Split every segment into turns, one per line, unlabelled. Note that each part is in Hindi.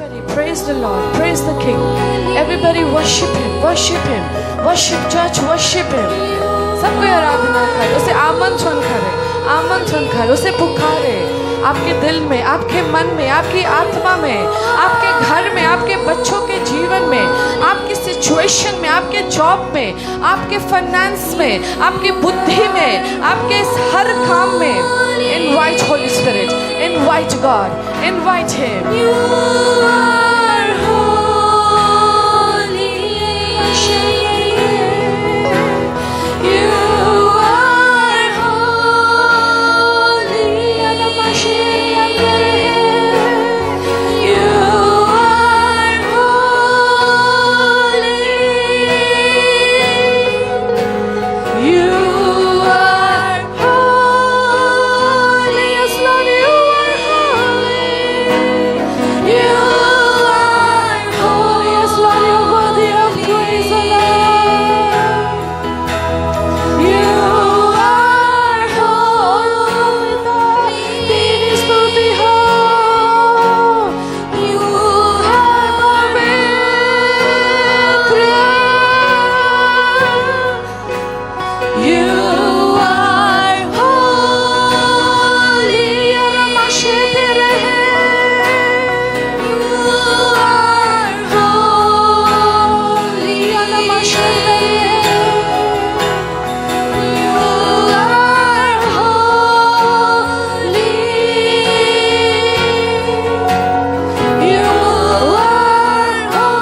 Everybody praise the Lord, praise the King. Everybody worship Him, worship Him, worship church, worship Him. सब कोई आराधना करे, उसे आमंत्रण करे, उसे पुकारे। आपके दिल में, आपके मन में, आपकी आत्मा में, आपके घर में, आपके बच्चों के जीवन में, आपकी सिचुएशन में, आपके जॉब में, आपके फाइनेंस में, आपकी बुद्धि में, आपके हर काम में। Invite Holy Spirit, invite God, invite Him. You are holy. You are holy. You are holy. You are holy. Yes, Lord, you are holy. You are holy. Yes, Lord, you're worthy of praise, O Lord. You are holy. तेरी स्तुति हो। You are पवित्र। You are holy. रमाशे तेरे हैं। You are holy. रमाशे तेरे हैं। You are holy. You are holy.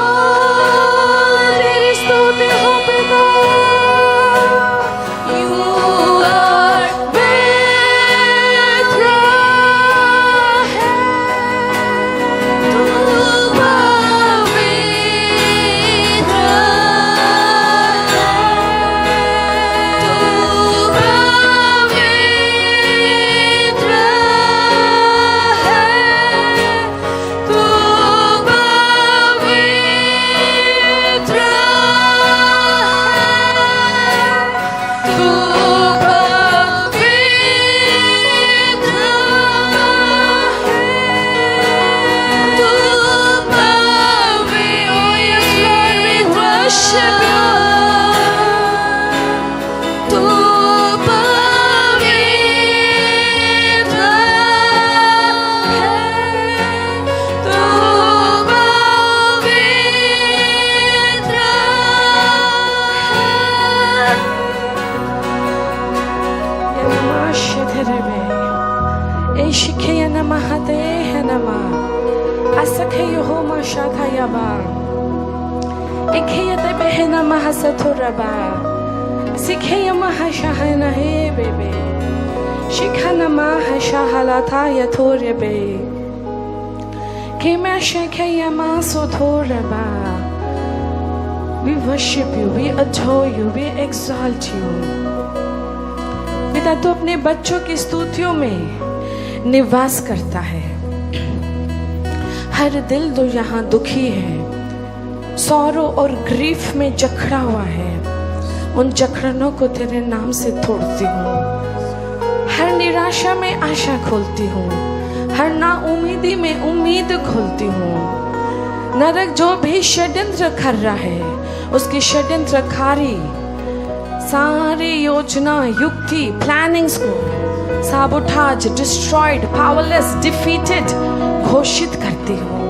तेरी स्तुति हो पिता। You are पवित्र है। तू पवित्र है। तू पवित्र है। तू We worship you, we adore you, we exalt you. पिता, तू अपने बच्चों की स्तुतियों में निवास करता है। हर दिल जो यहाँ दुखी है, सौरों और ग्रीफ में जकड़ा हुआ है, उन जकड़नों को तेरे नाम से तोड़ती हूँ। हर निराशा में आशा खोलती हूँ, हर नाउमीदी में उम्मीद खोलती हूँ। नरक जो भी षड्यंत्र कर रहा है, उसकी षड्यंत्रकारी सारी योजना, युक्ति, प्लानिंग्स को साबोटाज, डिस्ट्रॉयड, पावरलेस, डिफीटेड घोषित करती हूँ।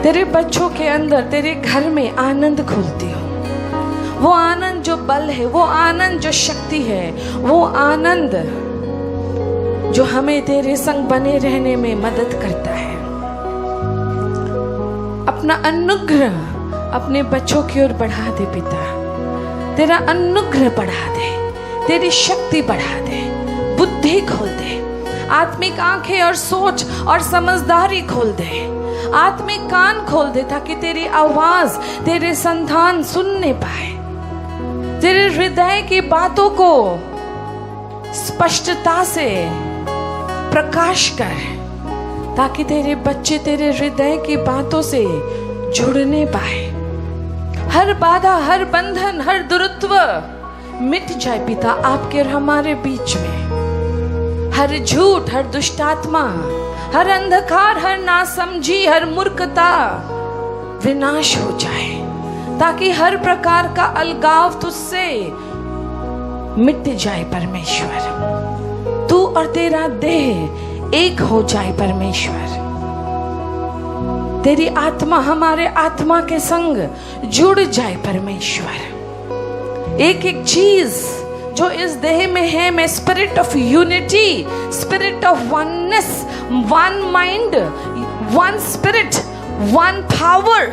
तेरे बच्चों के अंदर, तेरे घर में आनंद खोलती हूँ। वो आनंद जो बल है, वो आनंद जो शक्ति है, वो आनंद जो हमें तेरे संग बने रहने में मदद करता है। अपना अनुग्रह अपने बच्चों की ओर बढ़ा दे पिता। तेरा अनुग्रह बढ़ा दे, तेरी शक्ति बढ़ा दे, बुद्धि खोल दे, आत्मिक आंखें और सोच और समझदारी खोल दे, आत्मिक कान खोल दे, ताकि तेरी आवाज, तेरे संतान सुनने पाए। तेरे हृदय की बातों को स्पष्टता से प्रकाश कर, ताकि तेरे बच्चे तेरे हृदय की बातों से जुड़ने पाए। हर बाधा, हर बंधन, हर दुरुत्व मिट जाए पिता आपके और हमारे बीच में। हर झूठ, हर दुष्टात्मा, हर अंधकार, हर नासमझी, हर मूर्खता विनाश हो जाए, ताकि हर प्रकार का अलगाव तुझसे मिट जाए परमेश्वर। तू और तेरा देह एक हो जाए परमेश्वर। तेरी आत्मा हमारे आत्मा के संग जुड़ जाए परमेश्वर। एक एक चीज जो इस देह में है, मैं spirit of unity, spirit of oneness, one mind, one spirit, one power,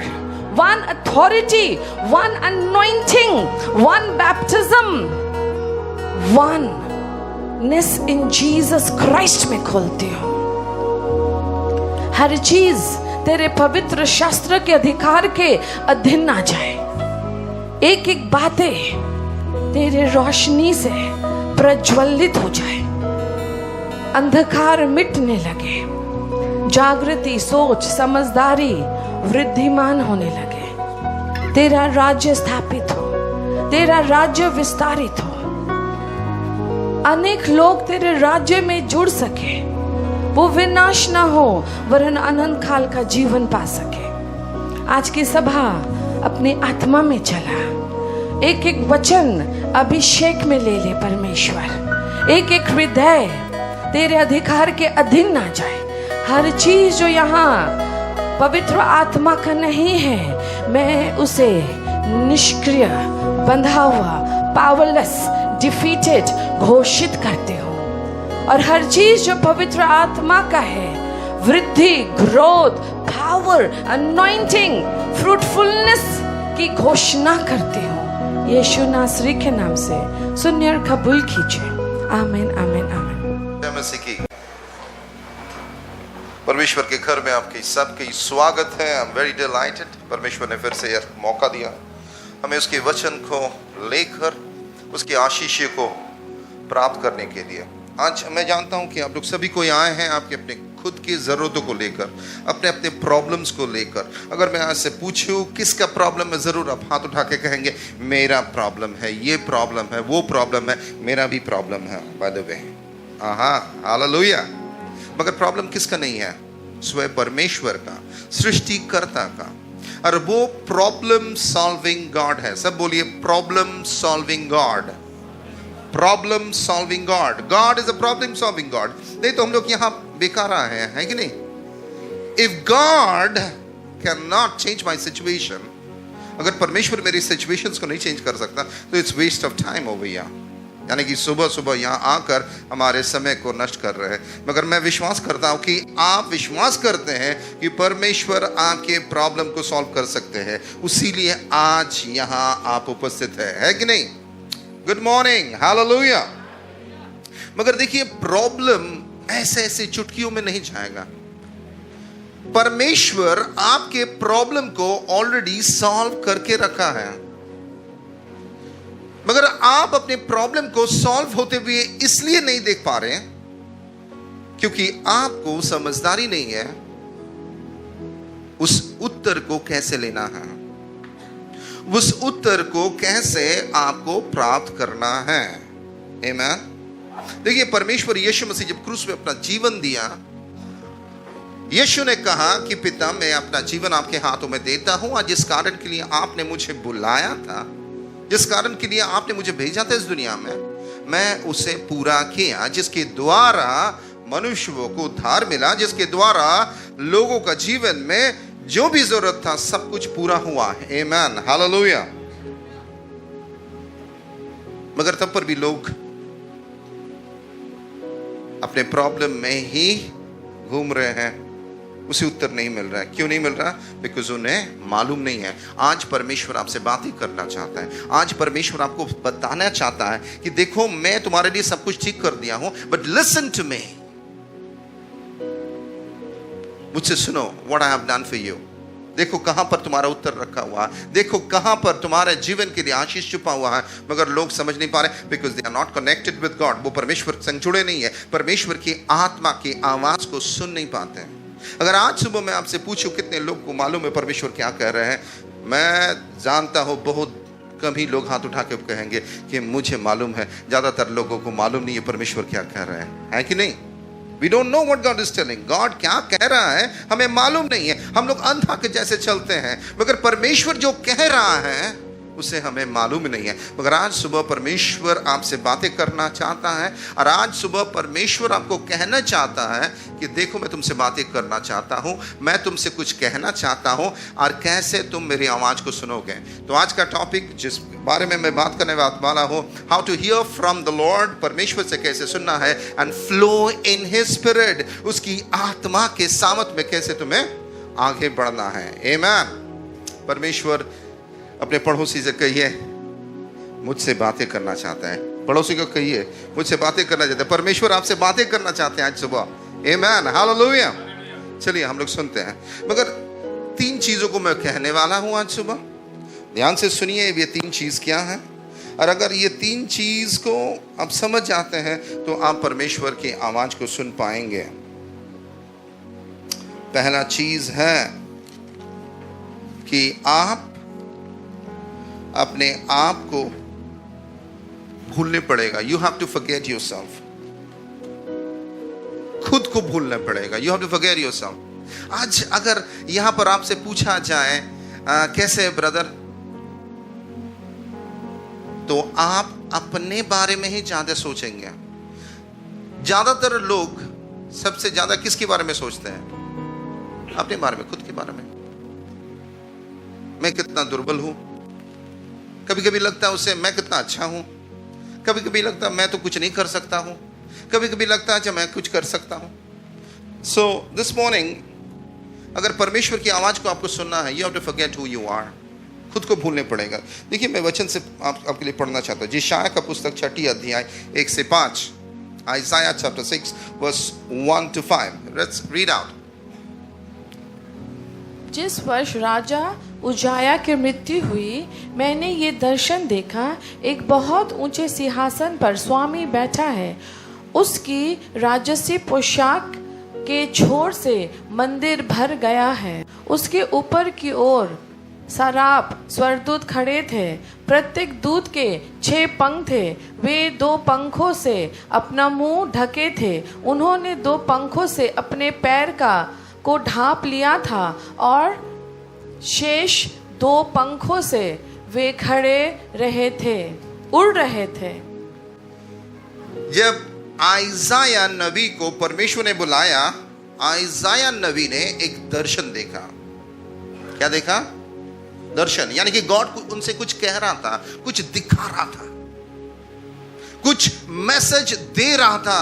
one authority, one anointing, one baptism, oneness in Jesus Christ में खोलती हूँ। हर चीज तेरे पवित्र शास्त्र के अधिकार के अधीन आ जाए। एक एक बातें तेरे रोशनी से प्रज्वलित हो जाए, अंधकार मिटने लगे, जागृति, सोच, समझदारी वृद्धिमान होने लगे, तेरा राज्य स्थापित हो, तेरा राज्य विस्तारित हो, अनेक लोग तेरे राज्य में जुड़ सके, वो विनाश ना हो वरन अनंत काल का जीवन पा सके। आज की सभा अपने आत्मा में चला, एक एक वचन अभिषेक में ले ले परमेश्वर। एक एक हृदय तेरे अधिकार के अधीन ना जाए। हर चीज जो यहाँ पवित्र आत्मा का नहीं है, मैं उसे निष्क्रिय, बंधा हुआ, पावरलेस, डिफीटेड घोषित करती हूँ। और हर चीज जो पवित्र आत्मा का है, वृद्धि, ग्रोथ, पावर, अनॉइंटिंग, फ्रूटफुलनेस की घोषणा करती हूँ। यीशु नासरी के नाम से सुनिए और कबूल कीजिए। आमीन, आमीन, आमीन।
मसीह की परमेश्वर के घर में आपके सबके स्वागत है। I am very dilated. परमेश्वर ने फिर से यह मौका दिया हमें उसके वचन को लेकर उसकी आशीष को प्राप्त करने के लिए। आज मैं जानता हूं कि आप लोग सभी कोई आए हैं आपके अपने खुद की ज़रूरतों को लेकर, अपने अपने प्रॉब्लम्स को लेकर। अगर मैं आज से पूछूं किसका प्रॉब्लम है, ज़रूर आप हाथ उठा के कहेंगे मेरा प्रॉब्लम है, ये प्रॉब्लम है, वो प्रॉब्लम है, मेरा भी प्रॉब्लम है। By the way, hallelujah. मगर प्रॉब्लम किसका नहीं है? स्वयं परमेश्वर का, सृष्टिकर्ता का। और वो प्रॉब्लम सॉल्विंग गॉड है। सब बोलिए, problem solving God. Problem solving God. God is a problem solving God. नहीं तो हम लोग यहां बेकार आए हैं, है कि नहीं? If God can not change my situation, अगर परमेश्वर मेरी सिचुएशंस को नहीं चेंज कर सकता तो it's waste of time over here. यानी कि सुबह सुबह यहाँ आकर हमारे समय को नष्ट कर रहे हैं। मगर मैं विश्वास करता हूँ कि आप विश्वास करते हैं कि परमेश्वर आपके प्रॉब्लम को सॉल्व कर सकते हैं, उसीलिए आज यहाँ आप उपस्थित है कि नहीं? Good morning, hallelujah. मगर देखिए, प्रॉब्लम ऐसे ऐसे चुटकियों में नहीं जाएगा। परमेश्वर आपके प्रॉब्लम को ऑलरेडी सॉल्व करके रखा है, मगर आप अपने प्रॉब्लम को सॉल्व होते हुए इसलिए नहीं देख पा रहे क्योंकि आपको समझदारी नहीं है उस उत्तर को कैसे लेना है, उस उत्तर को कैसे आपको प्राप्त करना है। आमीन। देखिए, परमेश्वर यीशु मसीह जब क्रूस पे अपना जीवन दिया, यीशु ने कहा कि पिता, मैं अपना जीवन आपके हाथों में देता हूं, और जिस कारण के लिए आपने मुझे बुलाया था, जिस कारण के लिए आपने मुझे भेजा था इस दुनिया में, मैं उसे पूरा किया, जिसके द्वारा मनुष्यों को उद्धार मिला, जिसके द्वारा लोगों का जीवन में जो भी जरूरत था सब कुछ पूरा हुआ। आमीन, हालेलुया। मगर तब पर भी लोग अपने प्रॉब्लम में ही घूम रहे हैं, उसे उत्तर नहीं मिल रहा है। क्यों नहीं मिल रहा? बिकॉज उन्हें मालूम नहीं है। आज परमेश्वर आपसे बात ही करना चाहता है। आज परमेश्वर आपको बताना चाहता है कि देखो, मैं तुम्हारे लिए सब कुछ ठीक कर दिया हूं, बट लिसन टू मी। मुझसे सुनो, what I have done for you. देखो कहां पर तुम्हारा उत्तर रखा हुआ है, देखो कहां पर तुम्हारे जीवन के लिए आशीष छुपा हुआ है। मगर लोग समझ नहीं पा रहे, because they are not connected with God. वो परमेश्वर संग जुड़े नहीं है, परमेश्वर की आत्मा की आवाज को सुन नहीं पाते हैं। अगर आज सुबह मैं आपसे पूछूं कितने लोग को मालूम है परमेश्वर क्या कह रहे हैं, मैं जानता हूं बहुत कम ही लोग हाथ उठा के कहेंगे कि मुझे मालूम है। ज्यादातर लोगों को मालूम नहीं है परमेश्वर क्या कह रहे हैं, है कि नहीं? We don't know what God is telling. God क्या कह रहा है हमें मालूम नहीं है। हम लोग अंधा के जैसे चलते हैं, मगर परमेश्वर जो कह रहा है उसे हमें मालूम नहीं है। मगर आज सुबह परमेश्वर आपसे बातें करना चाहता है, और आज सुबह परमेश्वर आपको कहना चाहता है कि देखो मैं तुमसे बातें करना चाहता हूँ, मैं तुमसे कुछ कहना चाहता हूँ, और कैसे तुम मेरी आवाज़ को सुनोगे। तो आज का टॉपिक जिस बारे में मैं बात करने वाला हूँ, how to hear from the Lord, परमेश्वर से कैसे सुनना है, and flow in his spirit, उसकी आत्मा के सामत में कैसे तुम्हें आगे बढ़ना है। आमीन। परमेश्वर अपने पड़ोसी से कहिए मुझसे बातें करना चाहता है। पड़ोसी को कहिए मुझसे बातें करना चाहता है। परमेश्वर आपसे बातें करना चाहते हैं आज सुबह। आमीन, हालेलुया। चलिए हम लोग सुनते हैं। मगर 3 चीजों को मैं कहने वाला हूं आज सुबह, ध्यान से सुनिए ये 3 चीज क्या है। और अगर ये 3 चीज को आप समझ जाते हैं तो आप परमेश्वर की आवाज को सुन पाएंगे। पहला चीज है कि आप अपने आप को भूलने पड़ेगा। You have to forget yourself. खुद को भूलना पड़ेगा। You have to forget yourself. आज अगर यहां पर आपसे पूछा जाए कैसे ब्रदर, तो आप अपने बारे में ही ज्यादा सोचेंगे। ज्यादातर लोग सबसे ज्यादा किसके बारे में सोचते हैं? अपने बारे में, खुद के बारे में। मैं कितना दुर्बल हूं। कभी कभी लगता है उसे मैं कितना अच्छा हूं। कभी कभी लगता है मैं तो कुछ नहीं कर सकता हूं। कभी कभी लगता है मैं कुछ कर सकता हूं। सो दिस मॉर्निंग अगर परमेश्वर की आवाज को आपको सुनना है, you have to forget who you are. खुद को भूलने पड़ेगा। देखिए मैं वचन से आपके लिए पढ़ना चाहता हूं। यशायाह का पुस्तक 6 अध्याय 1 से 5। Isaiah chapter 6 verse 1 to 5। Let's read out.
जिस वर्ष राजा उजाया की मृत्यु हुई, मैंने ये दर्शन देखा, एक बहुत ऊंचे सिंहासन पर स्वामी बैठा है। उसकी राजसी पोशाक के छोर से मंदिर भर गया है। उसके ऊपर की ओर सराप स्वर्गदूत खड़े थे। प्रत्येक दूत के 6 पंख थे। वे 2 पंखों से अपना मुंह ढके थे। उन्होंने 2 पंखों से अपने पैर को ढांप लिया था, और शेष 2 पंखों से वे खड़े रहे थे, उड़ रहे थे।
जब आइज़ाया नबी को परमेश्वर ने बुलाया, आइज़ाया नबी ने एक दर्शन देखा। क्या देखा? दर्शन। यानी कि गॉड उनसे कुछ कह रहा था, कुछ दिखा रहा था, कुछ मैसेज दे रहा था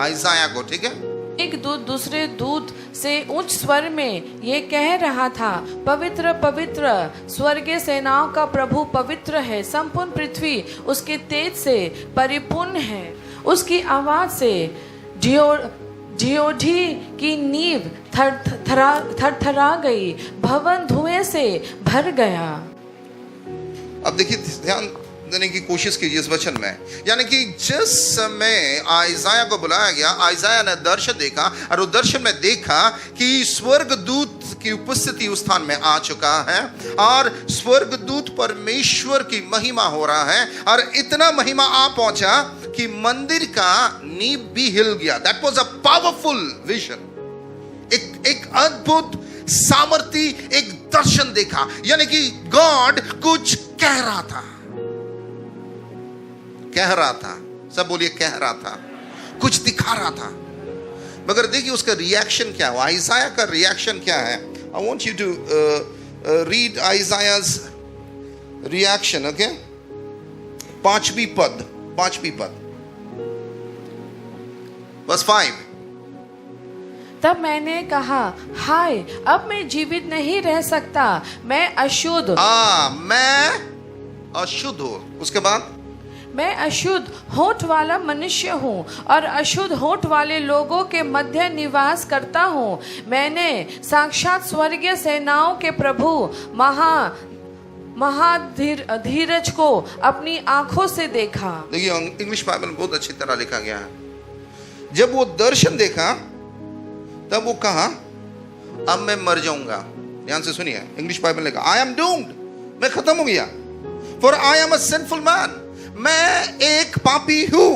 आइज़ाया को। ठीक है।
एक दूत दूसरे दूत से उच्च स्वर में ये कह रहा था, पवित्र पवित्र स्वर्गीय सेनाओं का प्रभु पवित्र है। संपूर्ण पृथ्वी उसके तेज से परिपूर्ण है। उसकी आवाज से ढियोढ़ी की नींव थरथरा गई। भवन धुएं से भर गया।
अब देखिए, ध्यान देने की कोशिश कीजिए इस वचन में। यानी कि जिस समय आइज़ाया को बुलाया गया, आइज़ाया ने दर्शन देखा, और उस दर्शन में देखा कि स्वर्गदूत की उपस्थिति उस स्थान में आ चुका है, और स्वर्गदूत परमेश्वर की महिमा हो रहा है, और इतना महिमा आ पहुंचा कि मंदिर का नींव भी हिल गया। That was a powerful vision. एक अद्भुत सामर्थी एक दर्शन देखा। यानी कि गॉड कुछ कह रहा था। कह रहा था, सब बोलिए कह रहा था, कुछ दिखा रहा था। मगर देखिए उसका रिएक्शन क्या हुआ, आइज़ाया का रिएक्शन क्या है। I want you to read Isaiah's reaction. Okay, 5वीं पद बस 5।
तब मैंने कहा, हाय, अब मैं जीवित नहीं रह सकता। मैं अशुद्ध
हूँ। उसके बाद
मैं अशुद्ध होठ वाला मनुष्य हूँ, और अशुद्ध होठ वाले लोगों के मध्य निवास करता हूँ। मैंने साक्षात स्वर्गीय सेनाओं के प्रभु महाधीरज को अपनी आंखों से देखा।
देखिए इंग्लिश बाइबल में बहुत अच्छी तरह लिखा गया है। जब वो दर्शन देखा तब वो कहा, अब मैं मर जाऊंगा। ध्यान से सुनिए, इंग्लिश बाइबल ने कहा, आई एम डूम्ड, मैं खत्म हो गया। For I am a sinful man, मैं एक पापी हूं।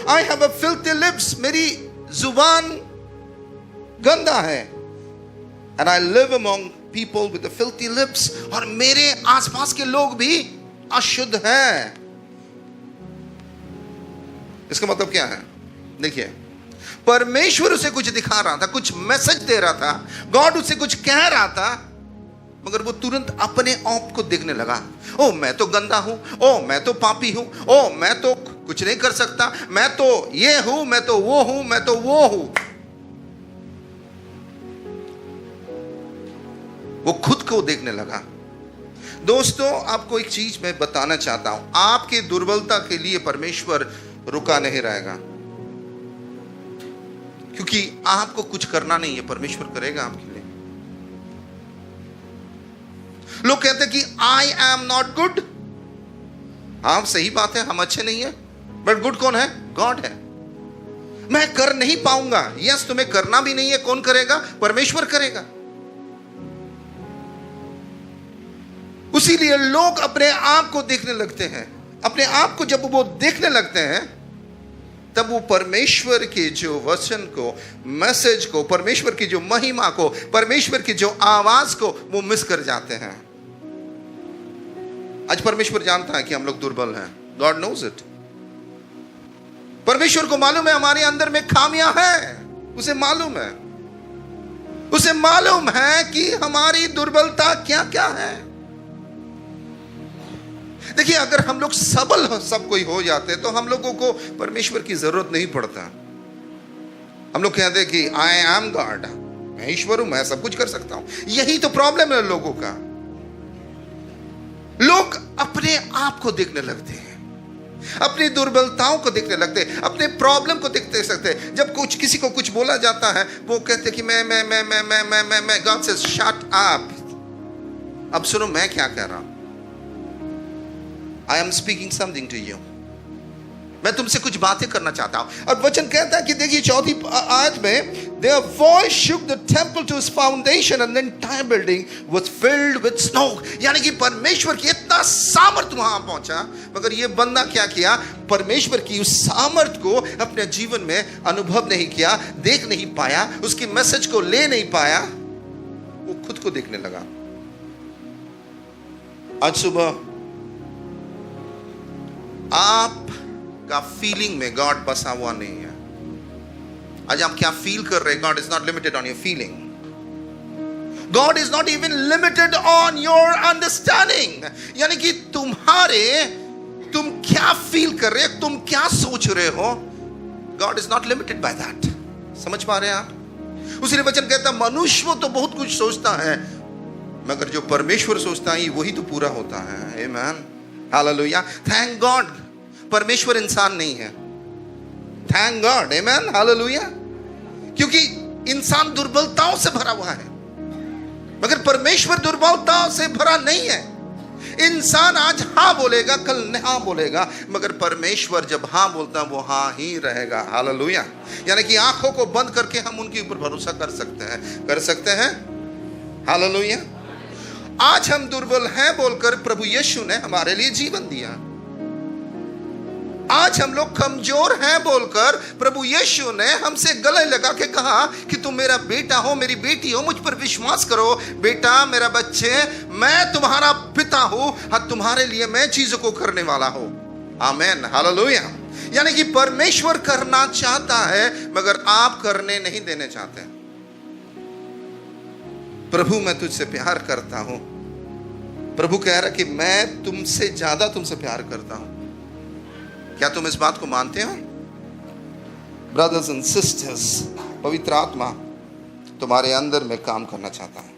I have a filthy lips, मेरी जुबान गंदा है। And I live among people with the filthy lips, और मेरे आसपास के लोग भी अशुद्ध हैं। इसका मतलब क्या है? देखिए, परमेश्वर उसे कुछ दिखा रहा था, कुछ मैसेज दे रहा था, गॉड उसे कुछ कह रहा था, मगर वो तुरंत अपने आप को देखने लगा। ओ मैं तो गंदा हूं, ओ मैं तो पापी हूं, ओ मैं तो कुछ नहीं कर सकता, मैं तो ये हूं, मैं तो वो हूं, मैं तो वो हूं। वो खुद को देखने लगा। दोस्तों, आपको एक चीज मैं बताना चाहता हूं, आपकी दुर्बलता के लिए परमेश्वर रुका नहीं रहेगा, क्योंकि आपको कुछ करना नहीं है, परमेश्वर करेगा आपके लिए। लोग कहते हैं कि आई एम नॉट गुड। हाँ, सही बात है, हम अच्छे नहीं है, बट गुड कौन है? गॉड है। मैं कर नहीं पाऊंगा, यस, तुम्हें करना भी नहीं है, कौन करेगा? परमेश्वर करेगा। उसीलिए लोग अपने आप को देखने लगते हैं। अपने आप को जब वो देखने लगते हैं, तब वो परमेश्वर के जो वचन को, मैसेज को, परमेश्वर की जो महिमा को, परमेश्वर की जो आवाज को वो मिस कर जाते हैं। आज परमेश्वर जानता है कि हम लोग दुर्बल हैं। God knows it. परमेश्वर को मालूम है हमारे अंदर में खामियां हैं। उसे मालूम है, उसे मालूम है कि हमारी दुर्बलता क्या क्या है। देखिए, अगर हम लोग सबल सब कोई हो जाते तो हम लोगों को परमेश्वर की जरूरत नहीं पड़ता। हम लोग कहते हैं कि आई एम गॉड, मैं ईश्वर हूं, मैं सब कुछ कर सकता हूं। यही तो प्रॉब्लम है लोगों का। लोग अपने आप को देखने लगते हैं, अपनी दुर्बलताओं को देखने लगते हैं, अपने प्रॉब्लम को देखते सकते हैं। जब कुछ किसी को कुछ बोला जाता है, वो कहते हैं कि मैं गॉड से शट अप। अब सुनो, मैं क्या कह रहा हूं। I am speaking something to you. मैं तुमसे कुछ बातें करना चाहता हूं। और वचन कहता है कि देखिए 4th आयत में, their voice shook the temple to its foundation and the entire building was filled with smoke। यानी कि परमेश्वर की इतना सामर्थ्य वहां पहुंचा, मगर ये बंदा क्या किया? परमेश्वर की उस सामर्थ्य को अपने जीवन में अनुभव नहीं किया, देख नहीं पाया, उसकी मैसेज को ले नहीं पाया। वो खुद को देखने लगा। आज सुबह आपका फीलिंग में गॉड बसा हुआ नहीं है। आज आप क्या फील कर रहे हैं? God is not limited on your feeling. God is not even limited on your understanding. यानी कि तुम क्या फील कर रहे हो, तुम क्या सोच रहे हो, God is not limited by that. समझ पा रहे हैं आप? उसी वचन कहता है, मनुष्य तो बहुत कुछ सोचता है, मगर जो परमेश्वर सोचता है वही तो पूरा होता है। आमीन, हालेलुया। थैंक गॉड परमेश्वर इंसान नहीं है। थैंक गॉड, आमीन, हालेलुया। क्योंकि इंसान दुर्बलताओं से भरा हुआ है, मगर परमेश्वर दुर्बलताओं से भरा नहीं है। इंसान आज हाँ बोलेगा, कल हाँ बोलेगा, मगर परमेश्वर जब हाँ बोलता है वो हाँ ही रहेगा। हालेलुया। यानी कि आंखों को बंद करके हम उनके ऊपर भरोसा कर सकते हैं। हालेलुया। आज हम दुर्बल हैं बोलकर प्रभु यीशु ने हमारे लिए जीवन दिया। आज हम लोग कमजोर हैं बोलकर प्रभु यीशु ने हमसे गले लगा के कहा कि तुम मेरा बेटा हो, मेरी बेटी हो, मुझ पर विश्वास करो। बेटा, मेरा बच्चे, मैं तुम्हारा पिता हूं, हाँ, तुम्हारे लिए मैं चीजों को करने वाला हूं। आमीन, हालेलुया। यानी कि परमेश्वर करना चाहता है, मगर आप करने नहीं देने चाहते। प्रभु, मैं तुझसे प्यार करता हूं। प्रभु कह रहा कि मैं तुमसे ज्यादा तुमसे प्यार करता हूं। क्या तुम इस बात को मानते हो? ब्रदर्स एंड सिस्टर्स, पवित्र आत्मा तुम्हारे अंदर में काम करना चाहता है।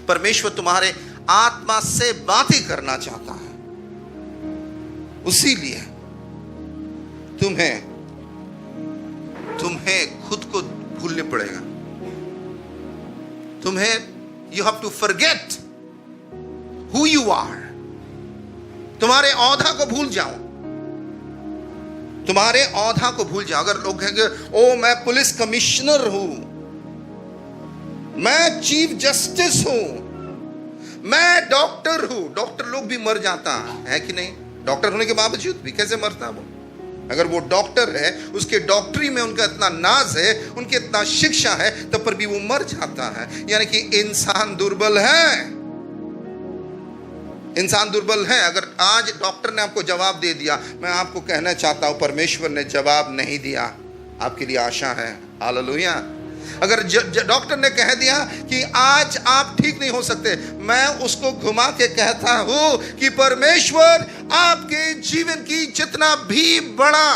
परमेश्वर तुम्हारे आत्मा से बातें करना चाहता है। उसीलिए तुम्हें खुद को भूलने पड़ेगा। you have to forget who you are। तुम्हारे औधा को भूल जाओ, तुम्हारे औधा को भूल जाओ। अगर लोग कहेंगे, ओ मैं पुलिस कमिश्नर हूं, मैं चीफ जस्टिस हूं, मैं डॉक्टर हूं। डॉक्टर लोग भी मर जाता है कि नहीं? डॉक्टर होने के बावजूद भी कैसे मरता है वो? अगर वो डॉक्टर है, उसके डॉक्टरी में उनका इतना नाज है, उनकी इतना शिक्षा है, तब पर भी वो मर जाता है। यानी कि इंसान दुर्बल है, इंसान दुर्बल है। अगर आज डॉक्टर ने आपको जवाब दे दिया, मैं आपको कहना चाहता हूं परमेश्वर ने जवाब नहीं दिया, आपके लिए आशा है। हालेलुया। अगर डॉक्टर ने कह दिया कि आज आप ठीक नहीं हो सकते, मैं उसको घुमा के कहता हूं कि परमेश्वर आपके जीवन की जितना भी बड़ा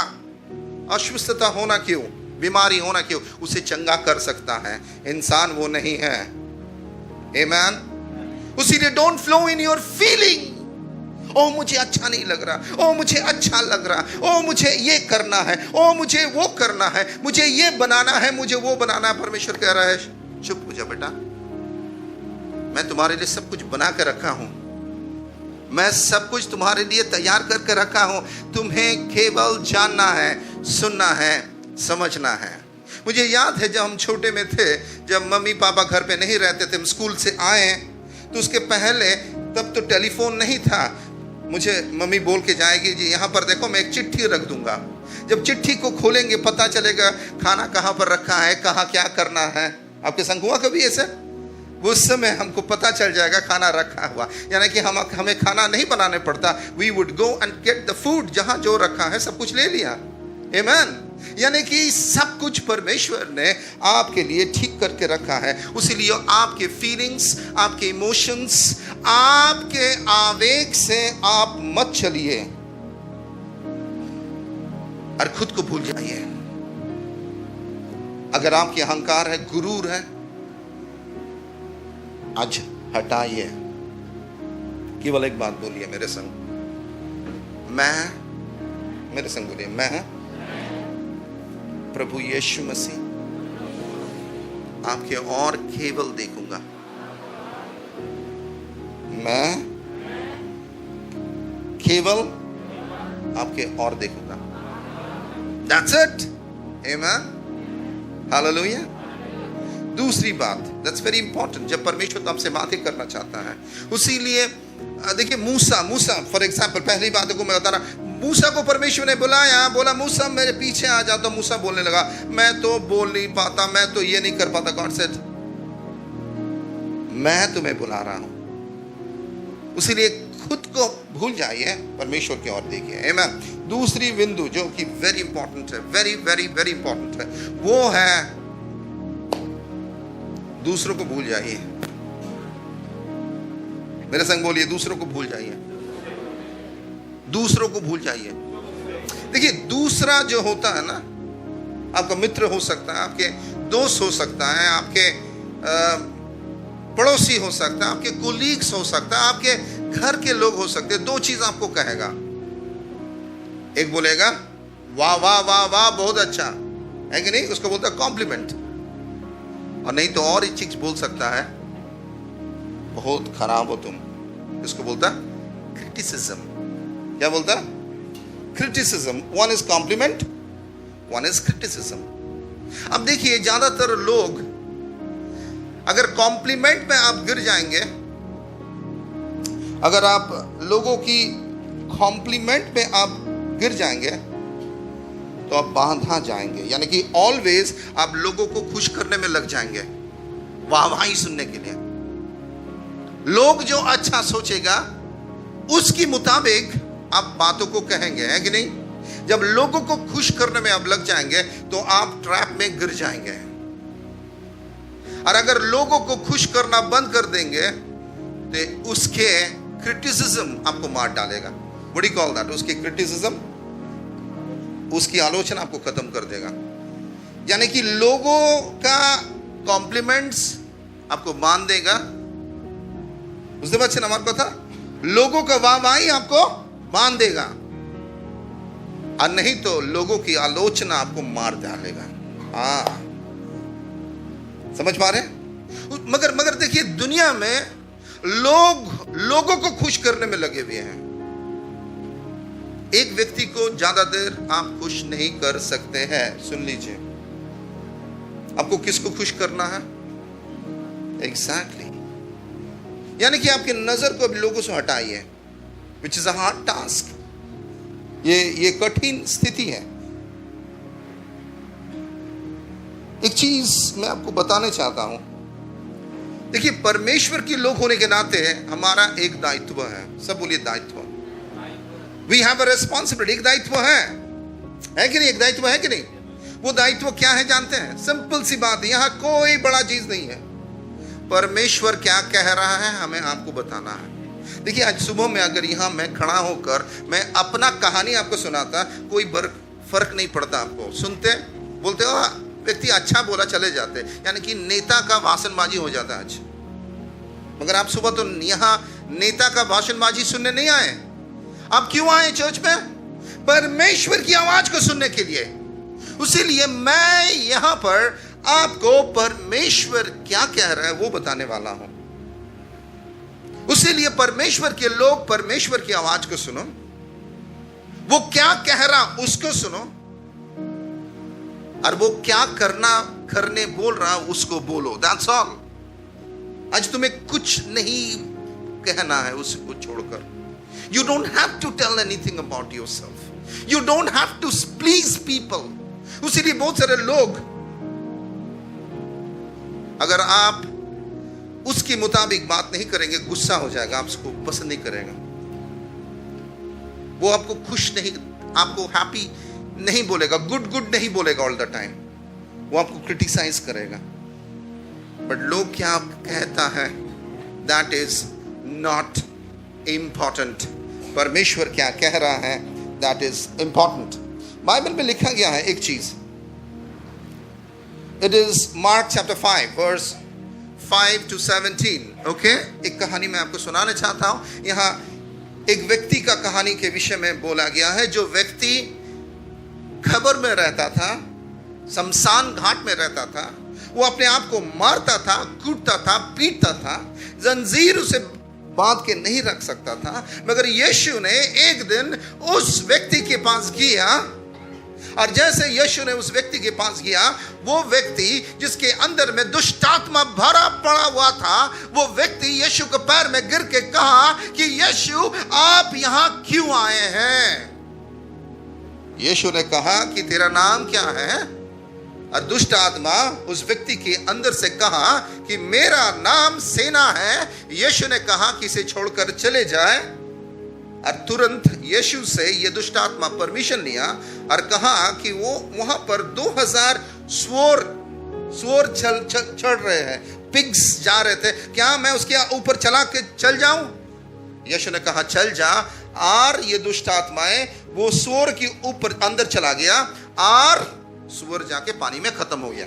अस्वस्थता होना क्यों, बीमारी होना क्यों, उसे चंगा कर सकता है। इंसान वो नहीं है। आमीन। उसीलिए don't flow in your feeling. ओ मुझे अच्छा नहीं लग रहा, ओ मुझे अच्छा लग रहा, ओ मुझे ये करना है, ओ मुझे वो करना है, मुझे ये बनाना है, मुझे वो बनाना है। परमेश्वर कह रहा है चुप हो जा बेटा, मैं तुम्हारे लिए सब कुछ बना कर रखा हूं, मैं सब कुछ तुम्हारे लिए तैयार करके रखा हूं, तुम्हें केवल जानना है, सुनना है, समझना है। मुझे याद है जब हम छोटे में थे, जब मम्मी पापा घर पे नहीं रहते थे, हम स्कूल से आए तो उसके पहले, तब तो टेलीफोन नहीं था, मुझे मम्मी बोल के जाएगी जी यहाँ पर देखो मैं एक चिट्ठी रख दूंगा, जब चिट्ठी को खोलेंगे पता चलेगा खाना कहाँ पर रखा है, कहाँ क्या करना है। आपके संग हुआ कभी ऐसे? उस समय हमको पता चल जाएगा खाना रखा हुआ, यानी कि हमें खाना नहीं बनाने पड़ता। We would go and get the food, जहाँ जो रखा है सब कुछ ले लिया। आमीन। यानी कि सब कुछ परमेश्वर ने आपके लिए ठीक करके रखा है। उसीलिए आपके फीलिंग्स, आपके इमोशंस, आपके आवेग से आप मत चलिए और खुद को भूल जाइए। अगर आपके अहंकार है, गुरूर है, आज हटाइए। केवल एक बात बोलिए मेरे संग, मेरे संग बोलिए, मैं प्रभु यीशु मसीह आपके और केवल देखूंगा, मैं केवल आपके और देखूंगा। That's it. Amen. Hallelujah. दूसरी बात, दैट्स वेरी इंपॉर्टेंट, जब परमेश्वर तो आपसे बातें करना चाहता है। उसीलिए देखिए मूसा फॉर एग्जाम्पल, पहली बात को मैं बता रहा, मूसा को परमेश्वर ने बुलाया, बोला मूसा मेरे पीछे आ जा, तो मूसा बोलने लगा मैं तो बोल नहीं पाता, मैं तो ये नहीं कर पाता। गॉड सेड मैं तुम्हें बुला रहा हूं। उसीलिए खुद को भूल जाइए, परमेश्वर की ओर देखिए। आमीन। दूसरी बिंदु जो कि वेरी इंपॉर्टेंट है, वेरी वेरी वेरी इंपॉर्टेंट है, वो है दूसरों को भूल जाइए। मेरे संग बोलिए, दूसरों को भूल जाइए, दूसरों को भूल जाइए। देखिए दूसरा जो होता है ना, आपका मित्र हो सकता है, आपके दोस्त हो सकता है, आपके पड़ोसी हो सकता है, आपके कोलीग्स हो सकता है, आपके घर के लोग हो सकते हैं। दो चीज आपको कहेगा, एक बोलेगा वाह वाह वाह वाह बहुत अच्छा है कि नहीं, उसको बोलता है कॉम्प्लीमेंट, और नहीं तो और एक चीज बोल सकता है बहुत खराब हो तुम, इसको बोलता क्रिटिसिज्म। क्या बोलता? Criticism. One is compliment, one is criticism. अब देखिए ज्यादातर लोग, अगर कॉम्प्लीमेंट में आप गिर जाएंगे, अगर आप लोगों की कॉम्प्लीमेंट में आप गिर जाएंगे तो आप बांधा जाएंगे। यानी कि ऑलवेज आप लोगों को खुश करने में लग जाएंगे, वाहवाही सुनने के लिए। लोग जो अच्छा सोचेगा उसके मुताबिक आप बातों को कहेंगे, है कि नहीं? जब लोगों को खुश करने में आप लग जाएंगे तो आप ट्रैप में गिर जाएंगे। और अगर लोगों को खुश करना बंद कर देंगे तो उसके क्रिटिसिज्म आपको मार डालेगा। What do you call that? उसकी क्रिटिसिज्म, उसकी आलोचना आपको खत्म कर देगा। यानी कि लोगों का कॉम्प्लीमेंट्स आपको बांध देगा। बुझते पाচ্ছেন আমার কথা? लोगों का वाहवाही आपको बांध देगा, और नहीं तो लोगों की आलोचना आपको मार डालेगा। हाँ, समझ पा रहे? मगर देखिए दुनिया में लोगों को खुश करने में लगे हुए हैं। एक व्यक्ति को ज्यादा देर आप खुश नहीं कर सकते हैं। सुन लीजिए, आपको किसको खुश करना है? एग्जैक्टली। यानी कि आपकी नजर को भी लोगों से हटाइए, which is a hard task. ये कठिन स्थिति है। एक चीज मैं आपको बताने चाहता हूं। देखिए, परमेश्वर के लोग होने के नाते हमारा एक दायित्व है। सब बोलिए दायित्व। We have a responsibility. एक दायित्व है कि नहीं? एक दायित्व है कि नहीं? वो दायित्व क्या है जानते हैं? सिंपल सी बात है, यहां कोई बड़ा चीज नहीं है। परमेश्वर क्या कह रहा है हमें आपको बताना है। देखिए, आज सुबह में अगर यहां मैं खड़ा होकर मैं अपना कहानी आपको सुनाता, कोई फर्क नहीं पड़ता। आपको सुनते बोलते हो व्यक्ति अच्छा बोला चले जाते, यानी कि नेता का भाषणबाजी हो जाता आज। मगर आप सुबह तो यहां नेता का भाषणबाजी सुनने नहीं आए। आप क्यों आए चर्च में? परमेश्वर की आवाज को सुनने के लिए। उसीलिए मैं यहां पर आपको परमेश्वर क्या कह रहा है वो बताने वाला हूं। उसीलिए परमेश्वर के लोग परमेश्वर की आवाज को सुनो। वो क्या कह रहा उसको सुनो, और वो क्या करने बोल रहा उसको बोलो। That's all. आज तुम्हें कुछ नहीं कहना है उसको छोड़कर। You don't have to tell anything about yourself. You don't have to please people. उसीलिए बहुत सारे लोग, अगर आप उसके मुताबिक बात नहीं करेंगे, गुस्सा हो जाएगा, आप उसको पसंद नहीं करेगा, वो आपको खुश नहीं, आपको हैप्पी नहीं बोलेगा, गुड नहीं बोलेगा ऑल द टाइम, वो आपको क्रिटिसाइज करेगा। बट लोग क्या कहता है, दैट इज नॉट इंपॉर्टेंट। परमेश्वर क्या कह रहा है, दैट इज इंपॉर्टेंट। बाइबल में लिखा गया है एक चीज, it is Mark chapter 5 verse 5 to 17। Okay, एक कहानी मैं आपको सुनाना चाहता हूं। यहां एक व्यक्ति का कहानी के विषय में बोला गया है। जो व्यक्ति खबर में रहता था, शमशान घाट में रहता था, वो अपने आप को मारता था, कूटता था, पीटता था, जंजीर उसे बांध के नहीं रख सकता था। मगर यीशु ने एक दिन उस व्यक्ति के पास गया, और जैसे यीशु ने उस व्यक्ति के पास गया, वो व्यक्ति जिसके अंदर में दुष्ट आत्मा भरा पड़ा हुआ था, वो व्यक्ति यीशु के पैर में गिर के कहा कि यीशु आप यहां क्यों आए हैं? यीशु ने कहा कि तेरा नाम क्या है? और दुष्ट आत्मा उस व्यक्ति के अंदर से कहा कि मेरा नाम सेना है। यीशु ने कहा कि इसे छोड़कर चले जाए, और तुरंत यीशु से यह दुष्ट आत्मा परमिशन लिया और कहा कि वो वहां पर 2000 सूअर चढ़ रहे हैं, पिग्स जा रहे थे, क्या मैं उसके ऊपर चला के चल जाऊं? यीशु ने कहा चल जा, और ये दुष्ट आत्माएं वो सूअर के ऊपर अंदर चला गया, और सूअर जाके पानी में खत्म हो गया।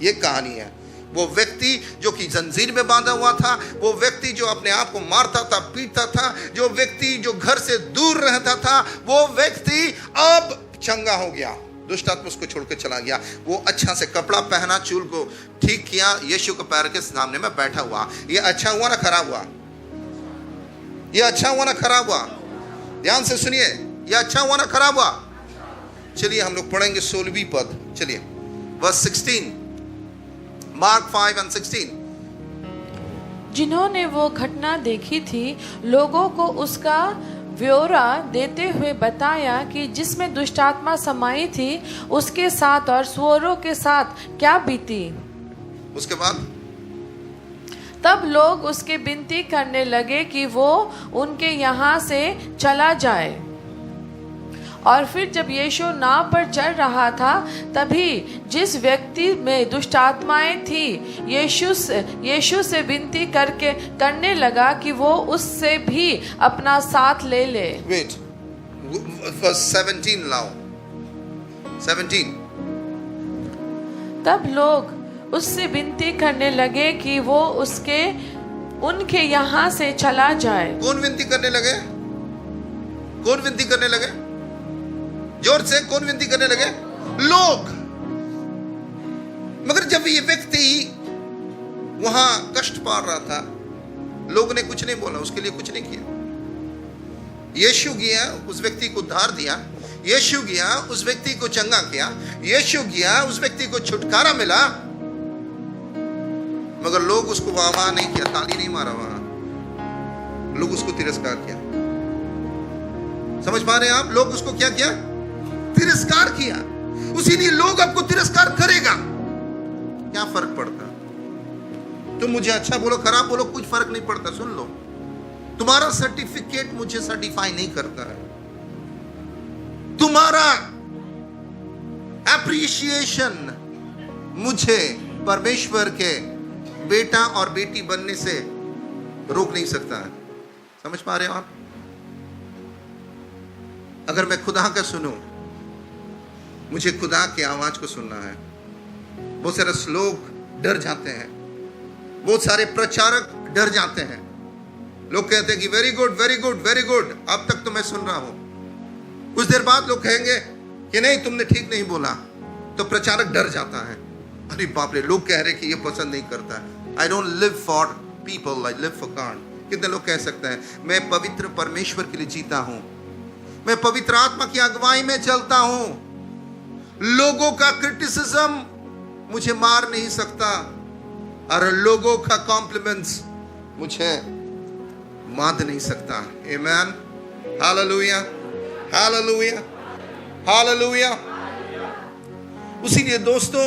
ये कहानी है। वो व्यक्ति जो कि जंजीर में बांधा हुआ था, वो व्यक्ति जो अपने आप को मारता था, पीटता था, जो व्यक्ति जो घर से दूर रहता था, वो व्यक्ति अब चंगा हो गया। दुष्ट आत्मा उसको छोड़ के चला गया। वो अच्छा से कपड़ा पहना, चूल को ठीक किया, यीशु के पैर के सामने में बैठा हुआ। ये अच्छा हुआ ना खराब हुआ? ये अच्छा हुआ ना खराब हुआ? ध्यान से सुनिए, ये अच्छा हुआ ना खराब हुआ? चलिए हम लोग पढ़ेंगे 16वीं पद। चलिए वर्स 16, मार्क 5 and 16।
जिन्होंने वो घटना देखी थी, लोगों को उसका ब्यौरा देते हुए बताया कि जिसमें दुष्टात्मा समाई थी उसके साथ और सूअरों के साथ क्या बीती।
उसके बाद
तब लोग उसके विनती करने लगे कि वो उनके यहाँ से चला जाए। और फिर जब यीशु नाव पर चढ़ रहा था, तभी जिस व्यक्ति में दुष्ट आत्माएं थी यीशु से विनती करने लगा कि वो उससे भी अपना साथ ले ले।
वेट, verse 17 लाओ। 17।
तब लोग उससे विनती करने लगे कि वो उनके यहाँ से चला जाए।
कौन विनती करने लगे? कौन विनती करने लगे? जोर से, कौन विनती करने लगे? लोग। मगर जब ये व्यक्ति वहां कष्ट पा रहा था, लोग ने कुछ नहीं बोला, उसके लिए कुछ नहीं किया। यीशु गया, उस व्यक्ति को उद्धार दिया। यीशु गया, उस व्यक्ति को चंगा किया। यीशु गया, उस व्यक्ति को छुटकारा मिला। मगर लोग उसको वाह नहीं किया, ताली नहीं मारा, वहां लोग उसको तिरस्कार किया। समझ पा रहे हैं आप? लोग उसको क्या किया? तिरस्कार किया। उसीलिए लोग आपको तिरस्कार करेगा। क्या फर्क पड़ता? तुम मुझे अच्छा बोलो, खराब बोलो, कुछ फर्क नहीं पड़ता। सुन लो, तुम्हारा सर्टिफिकेट मुझे सर्टिफाई नहीं करता है। तुम्हारा एप्रिशिएशन मुझे परमेश्वर के बेटा और बेटी बनने से रोक नहीं सकता है। समझ पा रहे हो आप? अगर मैं खुदा का सुनूं, मुझे खुदा की आवाज को सुनना है। बहुत सारे लोग डर जाते हैं, बहुत सारे प्रचारक डर जाते हैं। लोग कहते हैं कि very good very good very good, अब तक तो मैं सुन रहा हूं। कुछ देर बाद लोग कहेंगे कि नहीं, तुमने ठीक नहीं बोला, तो प्रचारक डर जाता है। अरे बाप रे, लोग कह रहे कि ये पसंद नहीं करता है। I don't live for people, I live for God. कितने लोग कह सकते हैं, मैं पवित्र परमेश्वर के लिए जीता हूं, मैं पवित्र आत्मा की अगुवाई में चलता हूं, लोगों का क्रिटिसिज्म मुझे मार नहीं सकता, और लोगों का कॉम्प्लीमेंट्स मुझे मार नहीं सकता। आमेन, हालेलुया, हालेलुया, हालेलुया। उसीलिए दोस्तों,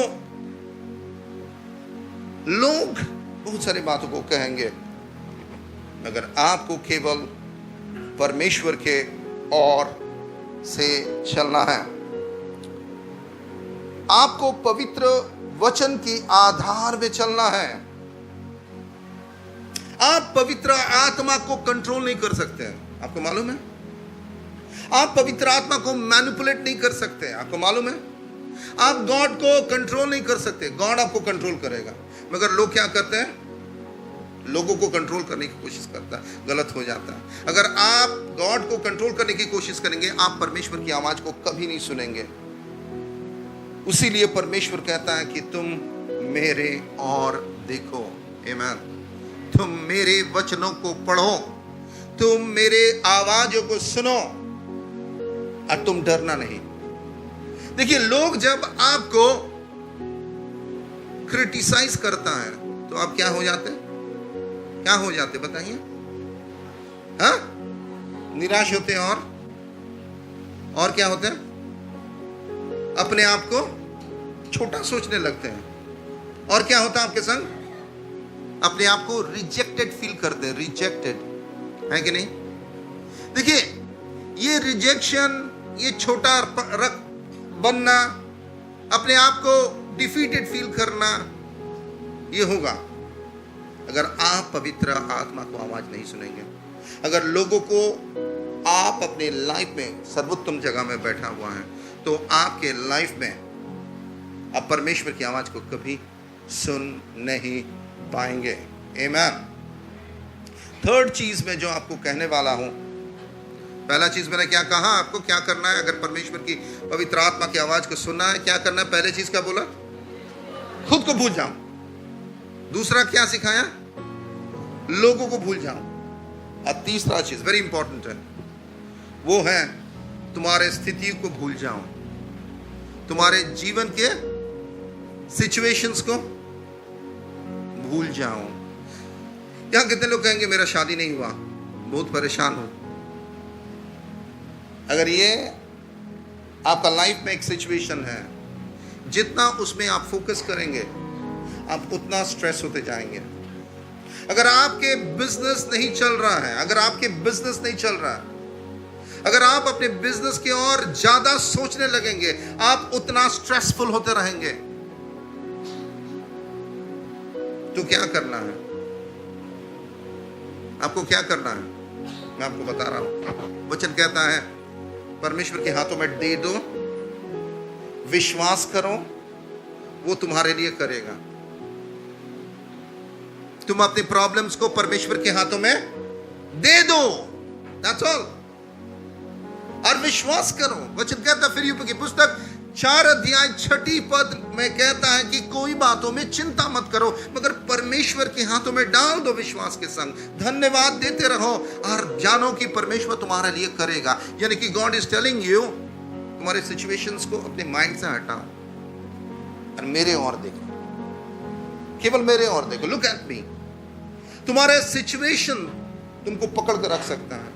लोग बहुत सारी बातों को कहेंगे, मगर आपको केवल परमेश्वर के और से चलना है। आपको पवित्र वचन के आधार में चलना है। आप पवित्र आत्मा को कंट्रोल नहीं कर सकते हैं, आपको मालूम है? आप पवित्र आत्मा को मैनिपुलेट नहीं कर सकते, आपको मालूम है? आप गॉड को कंट्रोल नहीं कर सकते, गॉड आपको कंट्रोल करेगा। मगर लोग क्या करते हैं? लोगों को कंट्रोल करने की कोशिश करता है, गलत हो जाता है। अगर आप गॉड को कंट्रोल करने की कोशिश करेंगे, आप परमेश्वर की आवाज को कभी नहीं सुनेंगे। उसीलिए परमेश्वर कहता है कि तुम मेरे और देखो। आमीन। तुम मेरे वचनों को पढ़ो, तुम मेरे आवाजों को सुनो, और तुम डरना नहीं। देखिए, लोग जब आपको क्रिटिसाइज करता है तो आप क्या हो जाते हैं? क्या हो जाते बताइए? हाँ, निराश होते हैं, और क्या होते हैं? अपने आप को छोटा सोचने लगते हैं। और क्या होता है आपके संग? अपने आप को रिजेक्टेड फील करते हैं। रिजेक्टेड है कि नहीं? देखिए, ये रिजेक्शन, ये छोटा रख बनना, अपने आप को डिफीटेड फील करना, ये होगा अगर आप पवित्र आत्मा को आवाज नहीं सुनेंगे। अगर लोगों को आप अपने लाइफ में सर्वोत्तम जगह में बैठा हुआ है, तो आपके लाइफ में आप परमेश्वर की आवाज को कभी सुन नहीं पाएंगे। आमीन। थर्ड चीज में जो आपको कहने वाला हूं, पहला चीज मैंने क्या कहा? आपको क्या करना है? अगर परमेश्वर की पवित्र आत्मा की आवाज को सुनना है, क्या करना है? पहले चीज क्या बोला? खुद को भूल जाओ। दूसरा क्या सिखाया? लोगों को भूल जाओ। और तीसरा चीज वेरी इंपॉर्टेंट है, वो है तुम्हारे स्थिति को भूल जाओ, तुम्हारे जीवन के सिचुएशंस को भूल जाओ। यहां कितने लोग कहेंगे मेरा शादी नहीं हुआ, बहुत परेशान हूं। अगर ये आपका लाइफ में एक सिचुएशन है, जितना उसमें आप फोकस करेंगे, आप उतना स्ट्रेस होते जाएंगे। अगर आपके बिजनेस नहीं चल रहा है, अगर आपके बिजनेस नहीं चल रहा है, अगर आप अपने बिजनेस की ओर ज्यादा सोचने लगेंगे, आप उतना स्ट्रेसफुल होते रहेंगे। तो क्या करना है? आपको क्या करना है? मैं आपको बता रहा हूं। वचन कहता है, परमेश्वर के हाथों में दे दो, विश्वास करो, वो तुम्हारे लिए करेगा। तुम अपनी प्रॉब्लम्स को परमेश्वर के हाथों में दे दो, दैट्स ऑल, और विश्वास करो। वचन कहता है फिलिप्पियों की पुस्तक 4 अध्याय 6 पद में कहता है कि कोई बातों में चिंता मत करो, मगर परमेश्वर के हाथों में डाल दो विश्वास के संग, धन्यवाद देते रहो, और जानो कि परमेश्वर तुम्हारे लिए करेगा। यानी कि गॉड इज टेलिंग यू, तुम्हारे सिचुएशंस को अपने माइंड से हटाओ और मेरे और देखो, केवल मेरे और देखो। Look at me. तुम्हारे सिचुएशन तुमको पकड़ कर रख सकता है,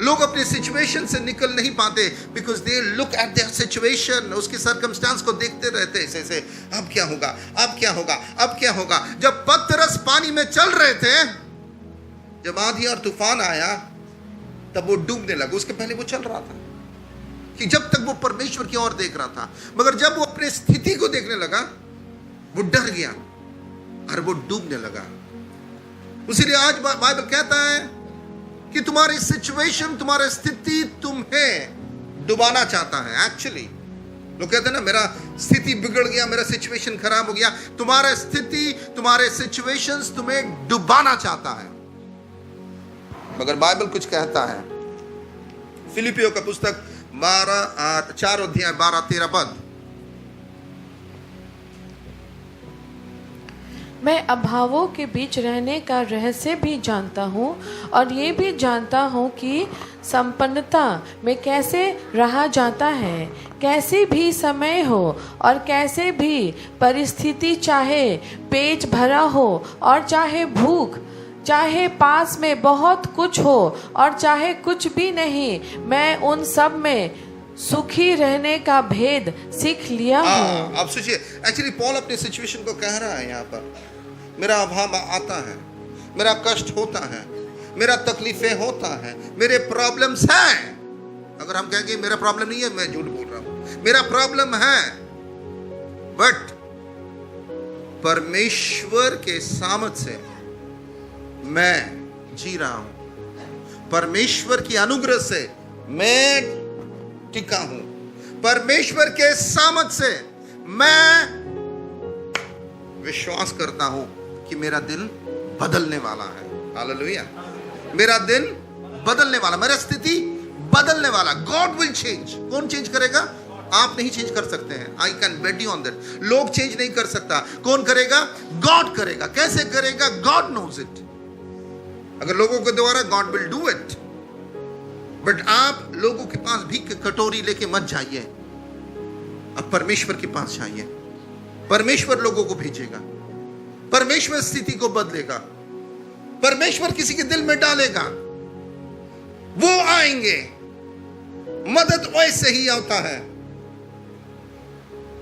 लोग अपने सिचुएशन से निकल नहीं पाते because they look at there situation, उसके सर्कमस्टेंस को देखते रहते ऐसे अब क्या होगा, अब क्या होगा, अब क्या होगा। जब पतरस पानी में चल रहे थे, जब आंधी और तूफान आया तब वो डूबने लगा। उसके पहले वो चल रहा था कि जब तक वो परमेश्वर की ओर देख रहा था, मगर जब वो अपनी स्थिति को देखने लगा वो डर गया और वो डूबने लगा। इसीलिए आज बाइबल कहता है कि तुम्हारी सिचुएशन, तुम्हारी स्थिति तुम्हें डुबाना चाहता है। एक्चुअली लोग कहते हैं ना, मेरा स्थिति बिगड़ गया, मेरा सिचुएशन खराब हो गया। तुम्हारा स्थिति, तुम्हारे सिचुएशंस तुम्हें डुबाना चाहता है, मगर बाइबल कुछ कहता है। फिलिपियों का पुस्तक 4 अध्याय 12-13 पद।
मैं अभावों के बीच रहने का रहस्य भी जानता हूँ और ये भी जानता हूँ कि संपन्नता में कैसे रहा जाता है, कैसी भी समय हो और कैसे भी परिस्थिति, चाहे पेट भरा हो और चाहे भूख, चाहे पास में बहुत कुछ हो और चाहे कुछ भी नहीं, मैं उन सब में सुखी रहने का भेद सीख लिया हूँ।
अब सोचिए, एक्चुअली पॉल अपने सिचुएशन को कह रहा है यहाँ पर, मेरा अभाव आता है, मेरा कष्ट होता है, मेरा तकलीफें होता है, मेरे प्रॉब्लम्स हैं। अगर हम कहेंगे मेरा प्रॉब्लम नहीं है, मैं झूठ बोल रहा हूं, मेरा प्रॉब्लम है, बट परमेश्वर के सामर्थ्य से मैं जी रहा हूं, परमेश्वर की अनुग्रह से मैं टिका हूं, परमेश्वर के सामर्थ्य से मैं विश्वास करता हूं कि मेरा दिन बदलने वाला है। हालेलुया, मेरा दिन बदलने वाला, मेरा स्थिति बदलने वाला। God will change. कौन चेंज करेगा? आप नहीं चेंज कर सकते हैं। I can bet you on that. लोग चेंज नहीं कर सकता। कौन करेगा? गॉड करेगा। कैसे करेगा? God knows it. अगर लोगों के द्वारा, God will do it. But आप लोगों के पास भी कटोरी लेके मत जाइए, अब परमेश्वर के पास जाइए। परमेश्वर लोगों को भेजेगा, परमेश्वर स्थिति को बदलेगा, परमेश्वर किसी के दिल में डालेगा, वो आएंगे। मदद वैसे ही आता है,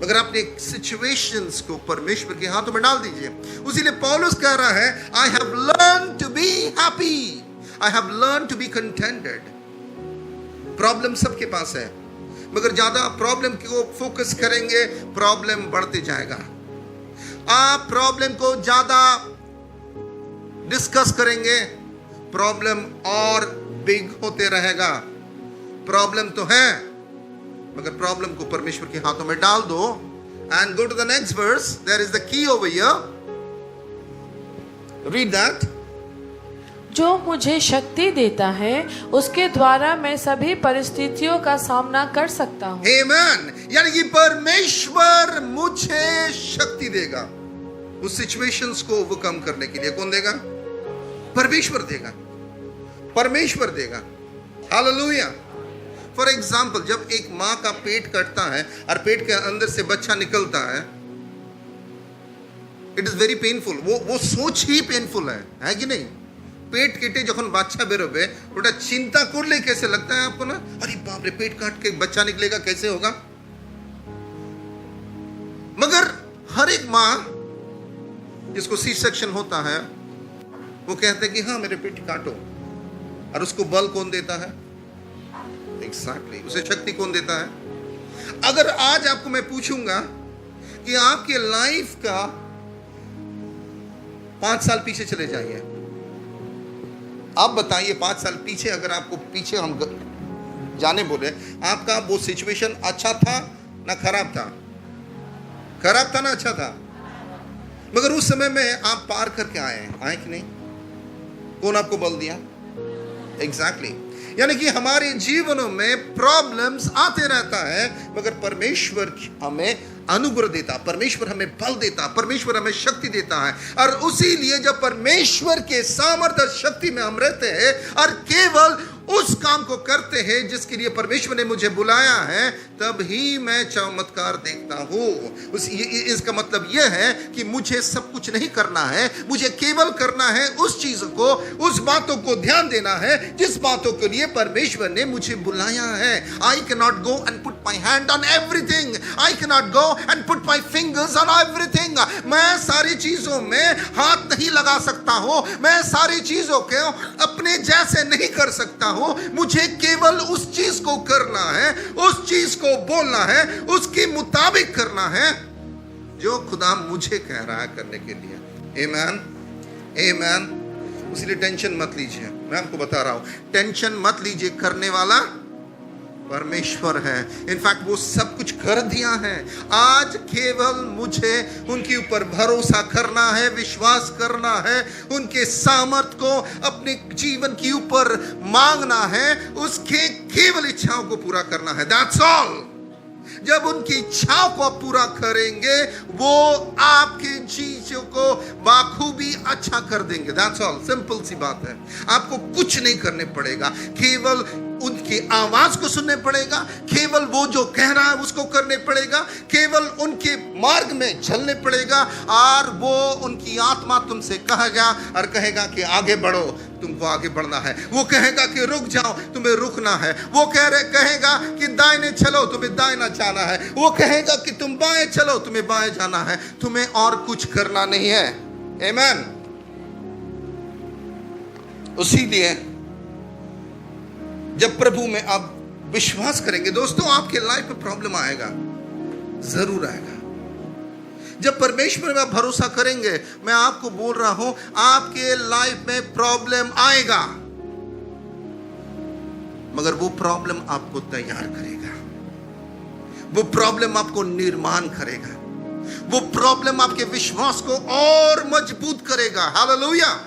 मगर अपने सिचुएशंस को परमेश्वर के हाथों में डाल दीजिए। उसीलिए पौलुस कह रहा है, I have learn to be happy, I have learn to be contented. Problem सबके पास है, मगर ज्यादा प्रॉब्लम को फोकस करेंगे, प्रॉब्लम बढ़ते जाएगा। आप प्रॉब्लम को ज्यादा डिस्कस करेंगे, प्रॉब्लम और बिग होते रहेगा। प्रॉब्लम तो है, मगर प्रॉब्लम को परमेश्वर के हाथों में डाल दो। And go to the next verse, there is the key over here, read that.
जो मुझे शक्ति देता है, उसके द्वारा मैं सभी परिस्थितियों का सामना कर सकता हूँ।
आमेन। यानी कि परमेश्वर मुझे शक्ति देगा उस सिचुएशंस को ओवरकम करने के लिए। कौन देगा? परमेश्वर देगा, परमेश्वर देगा। हालेलुया। फॉर एग्जाम्पल, जब एक माँ का पेट कटता है और पेट के अंदर से बच्चा निकलता है, इट इज वेरी पेनफुल। वो सोच ही पेनफुल है कि नहीं? पेट केटे যখন বাচ্চা বেরোবে, ওটা চিন্তা করলে कैसे लगता है आपको ना? अरे बाप रे, पेट काट के बच्चा निकलेगा, कैसे होगा? मगर हर एक माँ जिसको सी सेक्शन होता है, वो कहते हैं कि हाँ मेरे पेट काटो, और उसको बल कौन देता है? एग्जैक्टली, उसे शक्ति कौन देता है? अगर आज आपको मैं पूछूंगा कि आपके लाइफ का 5 साल पीछे चले जाइए, आप बताइए 5 साल पीछे, अगर आपको पीछे हम जाने बोले, आपका वो सिचुएशन अच्छा था ना खराब था? खराब था ना अच्छा था? मगर उस समय में आप पार करके आए कि नहीं? कौन आपको बल दिया? एग्जैक्टली। यानी कि हमारे जीवनों में प्रॉब्लम्स आते रहता है, मगर परमेश्वर हमें अनुग्रह देता, परमेश्वर हमें बल देता, परमेश्वर हमें शक्ति देता है। और उसी लिए जब परमेश्वर के सामर्थ्य शक्ति में हम रहते हैं और केवल उस काम को करते हैं जिसके लिए परमेश्वर ने मुझे बुलाया है, तब ही मैं चमत्कार देखता हूँ। इसका मतलब यह है कि मुझे सब कुछ नहीं करना है, मुझे केवल करना है उस चीजों को, उस बातों को ध्यान देना है जिस बातों के लिए परमेश्वर ने मुझे बुलाया है। I can not go and put my hand on everything, I can not go and put my fingers on everything. मैं सारी चीजों में हाथ नहीं लगा सकता हूं, मैं सारी चीजों को अपने जैसे नहीं कर सकता हूं। मुझे केवल उस चीज को करना है, उस चीज को बोलना है, उसके मुताबिक करना है जो खुदा मुझे कह रहा है करने के लिए। आमीन, आमीन। इसलिए टेंशन मत लीजिए, मैं आपको बता रहा हूं, टेंशन मत लीजिए, करने वाला परमेश्वर है। इनफैक्ट वो सब कुछ कर दिया है। आज केवल मुझे उनके ऊपर भरोसा करना है, विश्वास करना है, उनके सामर्थ को अपने जीवन के ऊपर मांगना है, उसके केवल इच्छाओं को पूरा करना है। That's all. जब उनकी इच्छाओं को आप पूरा करेंगे, वो आपके चीजों को बाखूबी अच्छा कर देंगे। दैट्स ऑल, सिंपल सी बात है। आपको कुछ नहीं करने पड़ेगा, केवल उनकी आवाज को सुनने पड़ेगा, केवल वो जो कह रहा है उसको करने पड़ेगा, केवल उनके मार्ग में चलने पड़ेगा, और वो उनकी आत्मा तुमसे कहेगा और कहेगा कि आगे बढ़ो, तुमको आगे बढ़ना है। वो कहेगा कि रुक जाओ, तुम्हें रुकना है। वो कहेगा कि दाहिने चलो, तुम्हें दाहिना जाना है। वो कहेगा कि तुम बाएं चलो, तुम्हें बाएं जाना है। तुम्हें और कुछ करना नहीं है। आमीन। उसीलिए जब प्रभु में आप विश्वास करेंगे, दोस्तों, आपके लाइफ में प्रॉब्लम आएगा, जरूर आएगा। जब परमेश्वर में आप भरोसा करेंगे, मैं आपको बोल रहा हूं, आपके लाइफ में प्रॉब्लम आएगा, मगर वो प्रॉब्लम आपको तैयार करेगा, वो प्रॉब्लम आपको निर्माण करेगा, वो प्रॉब्लम आपके विश्वास को और मजबूत करेगा। हालेलुया।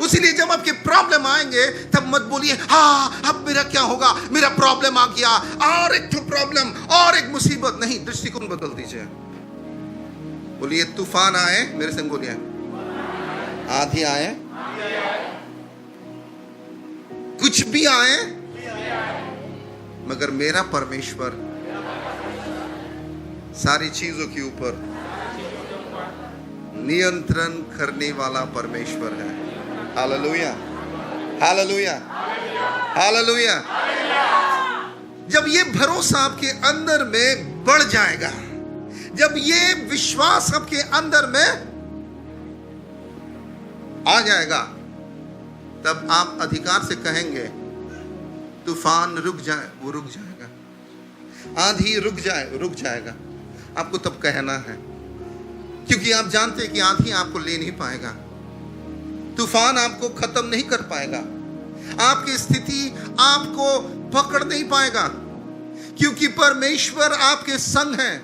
उसीलिए जब आपके प्रॉब्लम आएंगे, तब मत बोलिए हाँ अब मेरा क्या होगा, मेरा प्रॉब्लम आ गया, और एक प्रॉब्लम, और एक मुसीबत। नहीं, दृष्टिकोण बदल दीजिए। बोलिए तूफान आए, मेरे संग बोलिए, आंधी आए, कुछ भी आए, मगर मेरा परमेश्वर सारी चीजों के ऊपर नियंत्रण करने वाला परमेश्वर है। Hallelujah, hallelujah, hallelujah. जब ये भरोसा आपके अंदर में बढ़ जाएगा, जब ये विश्वास आपके अंदर में आ जाएगा, तब आप अधिकार से कहेंगे तूफान रुक जाए, वो रुक जाएगा। आंधी रुक जाए, रुक जाएगा। आपको तब कहना है, क्योंकि आप जानते हैं कि आंधी आपको ले नहीं पाएगा, तूफान आपको खत्म नहीं कर पाएगा, आपकी स्थिति आपको पकड़ नहीं पाएगा, क्योंकि परमेश्वर आपके संग है।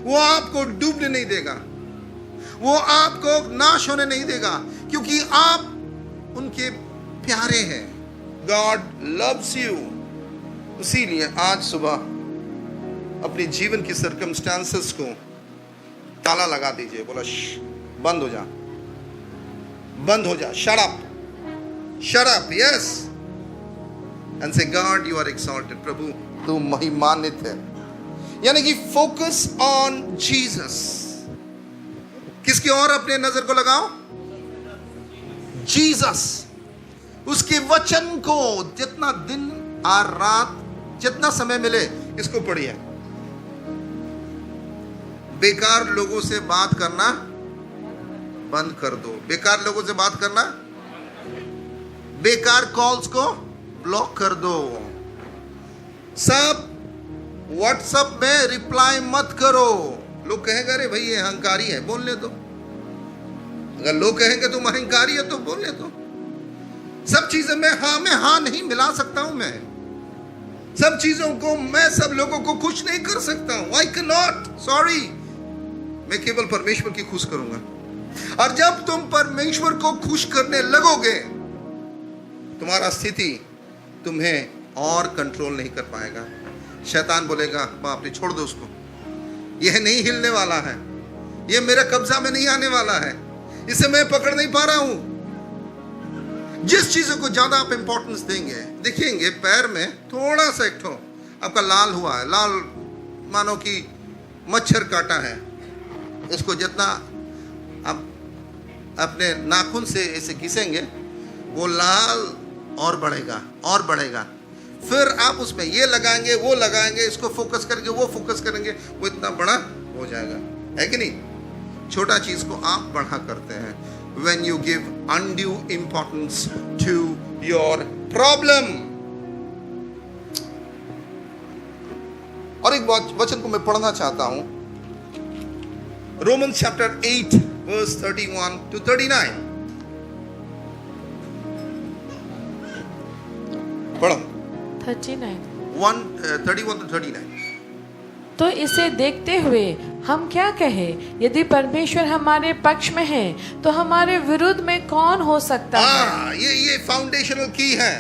वो आपको डूबने नहीं देगा, वो आपको नाश होने नहीं देगा, क्योंकि आप उनके प्यारे हैं। God loves you. इसीलिए आज सुबह अपने जीवन की सर्कमस्टांसेस को ताला लगा दीजिए। बोला बंद हो जा, बंद हो जा, shut up, shut up, yes, and से गॉड यू आर एक्सॉल्टेड। प्रभु तू महिमान्वित है। यानी कि फोकस ऑन जीसस। किसकी ओर अपने नजर को लगाओ? जीसस। उसके वचन को जितना दिन और रात, जितना समय मिले, इसको पढ़िए। बेकार लोगों से बात करना बंद कर दो। बेकार लोगों से बात करना, बेकार कॉल्स को ब्लॉक कर दो। सब व्हाट्सएप में रिप्लाई मत करो। लोग कहेंगे अरे भाई ये अहंकारी है, बोलने दो। अगर लोग कहेंगे तुम अहंकारी है तो बोलने दो। सब चीजें मैं हाँ नहीं मिला सकता हूं। मैं सब चीजों को, मैं सब लोगों को खुश नहीं कर सकता हूं। I can not, sorry. मैं केवल परमेश्वर की खुश करूंगा। और जब तुम परमेश्वर को खुश करने लगोगे, तुम्हारा स्थिति तुम्हें और कंट्रोल नहीं कर पाएगा। शैतान बोलेगा बाप रे छोड़ दो उसको, यह नहीं हिलने वाला है, यह मेरे कब्जा में नहीं आने वाला है, इसे मैं पकड़ नहीं पा रहा हूं। जिस चीजों को ज्यादा आप इंपॉर्टेंस देंगे, देखेंगे पैर में थोड़ा सा एक ठो आपका लाल हुआ है, लाल मानो कि मच्छर काटा है, इसको जितना आप अपने नाखून से इसे घिसेंगे वो लाल और बढ़ेगा और बढ़ेगा। फिर आप उसमें ये लगाएंगे, वो लगाएंगे, इसको फोकस करेंगे, वो फोकस करेंगे, वो इतना बड़ा हो जाएगा, है कि नहीं? छोटा चीज को आप बड़ा करते हैं when you give undue importance to your problem। और एक वचन को मैं पढ़ना चाहता हूं, Romans chapter 8 verse 31 to 39। पढ़ो। 31 to 39।
तो इसे देखते हुए हम क्या कहें? यदि परमेश्वर हमारे पक्ष में है तो हमारे विरुद्ध में कौन हो सकता है?
ये फाउंडेशनल की है।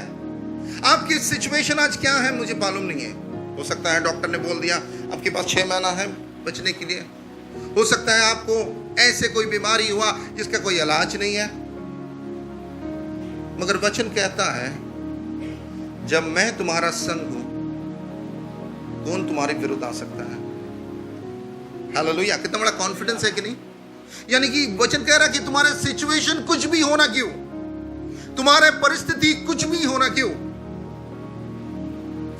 आपकी सिचुएशन आज क्या है मुझे मालूम नहीं है। हो सकता है डॉक्टर ने बोल दिया आपके पास 6 महीना है बचने के लिए। हो सकता है आपको ऐसे कोई बीमारी हुआ जिसका कोई इलाज नहीं है। मगर वचन कहता है जब मैं तुम्हारा संग हूं कौन तुम्हारे विरुद्ध आ सकता है? हालेलुया। कितना बड़ा कॉन्फिडेंस है कि नहीं? यानी कि वचन कह रहा है कि तुम्हारा सिचुएशन कुछ भी होना क्यों, तुम्हारे परिस्थिति कुछ भी होना क्यों,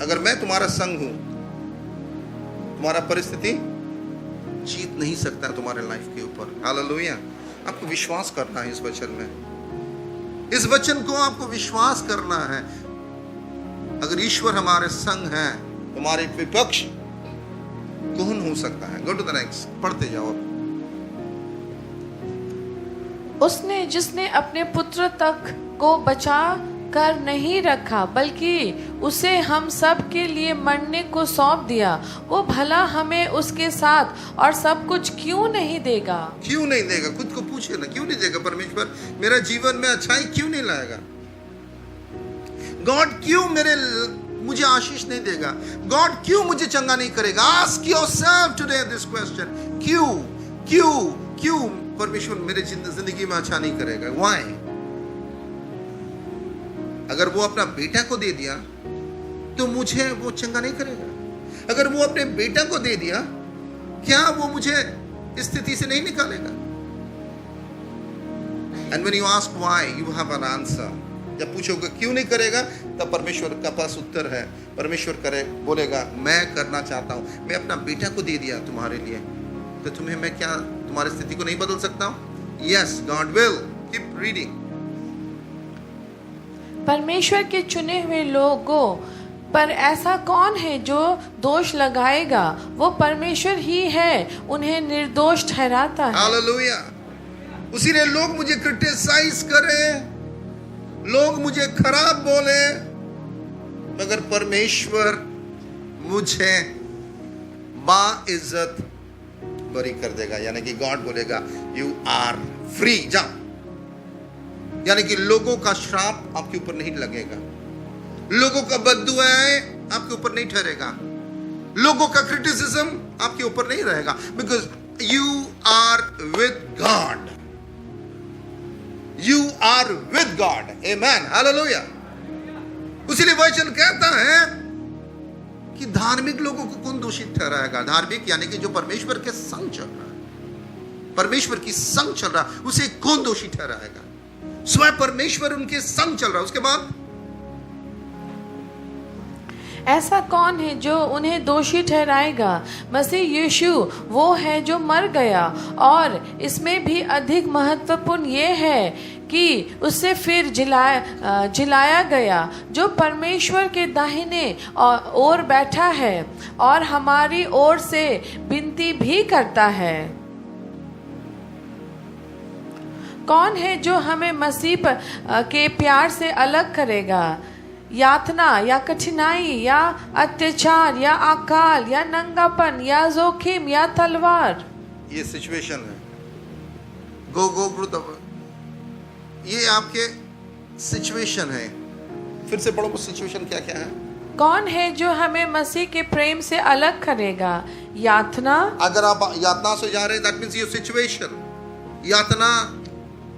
अगर मैं तुम्हारा संग हूं तुम्हारा परिस्थिति जीत नहीं सकता तुम्हारे लाइफ के ऊपर। हालेलुया। आपको विश्वास करना है इस वचन में, इस वचन को आपको विश्वास करना है। अगर ईश्वर हमारे संग है तुम्हारे विपक्ष कौन हो सकता है? गो टू द नेक्स्ट, पढ़ते जाओ।
उसने जिसने अपने पुत्र तक को बचा कर नहीं रखा बल्कि उसे हम सब के लिए मरने को सौंप दिया, वो भला हमें उसके साथ और सब कुछ क्यों नहीं देगा?
क्यों नहीं देगा? खुद को पूछे ना, क्यों नहीं देगा? परमेश्वर मेरा जीवन में अच्छाई क्यों नहीं लाएगा? गॉड क्यों मुझे आशीष नहीं देगा? गॉड क्यों मुझे चंगा नहीं करेगा? Ask yourself today this question. क्यों क्यों क्यों परमेश्वर मेरे जिंदगी में अच्छा नहीं करेगा? व्हाई? अगर वो अपना बेटा को दे दिया तो मुझे वो चंगा नहीं करेगा। अगर वो अपने बेटा को दे दिया क्या वो मुझे इस स्थिति से नहीं निकालेगा? And when you ask why, you have an answer। जब पूछोगे क्यों नहीं करेगा तब परमेश्वर का पास उत्तर है। परमेश्वर बोलेगा मैं करना चाहता हूं, मैं अपना बेटा को दे दिया तुम्हारे लिए, तो तुम्हें मैं क्या तुम्हारी स्थिति को नहीं बदल सकता हूं? Yes, God will. Keep reading.
परमेश्वर के चुने हुए लोगों पर ऐसा कौन है जो दोष लगाएगा? वो परमेश्वर ही है, उन्हें निर्दोष ठहराता है।
हालेलुया। उसी ने लोग मुझे क्रिटिसाइज करें, लोग मुझे खराब बोले, मगर परमेश्वर मुझे बाइज्जत बरी कर देगा। यानी कि गॉड बोलेगा यू आर फ्री, जाओ। यानी कि लोगों का श्राप आपके ऊपर नहीं लगेगा, लोगों का बद्दुआएं आपके ऊपर नहीं ठहरेगा, लोगों का क्रिटिसिज्म आपके ऊपर नहीं रहेगा, because you are with God. You are with God. Amen. Hallelujah. उसीलिए वचन कहता है कि धार्मिक लोगों को कौन दोषी ठहराएगा? धार्मिक यानी कि जो परमेश्वर के संग चल रहा है, परमेश्वर की संग चल रहा है, उसे कौन दोषी ठहराएगा? स्वयं परमेश्वर उनके संग चल रहा है। उसके बाद
ऐसा कौन है जो उन्हें दोषी ठहराएगा? मसीह यीशु वो है जो मर गया, और इसमें भी अधिक महत्वपूर्ण ये है कि उससे फिर जिलाया गया, जो परमेश्वर के दाहिने ओर बैठा है और हमारी ओर से विनती भी करता है। कौन है जो हमें मसीह के प्यार से अलग करेगा? यातना या कठिनाई या अत्याचार या अकाल या नंगापन या जोखिम या तलवार?
ये सिचुएशन है। गो ये आपके सिचुएशन है। फिर से पढ़ो, सिचुएशन क्या क्या है?
कौन है जो हमें मसीह के प्रेम से अलग करेगा? यातना।
अगर आप यातना से जा रहे हैं दैट मींस योर सिचुएशन। यातना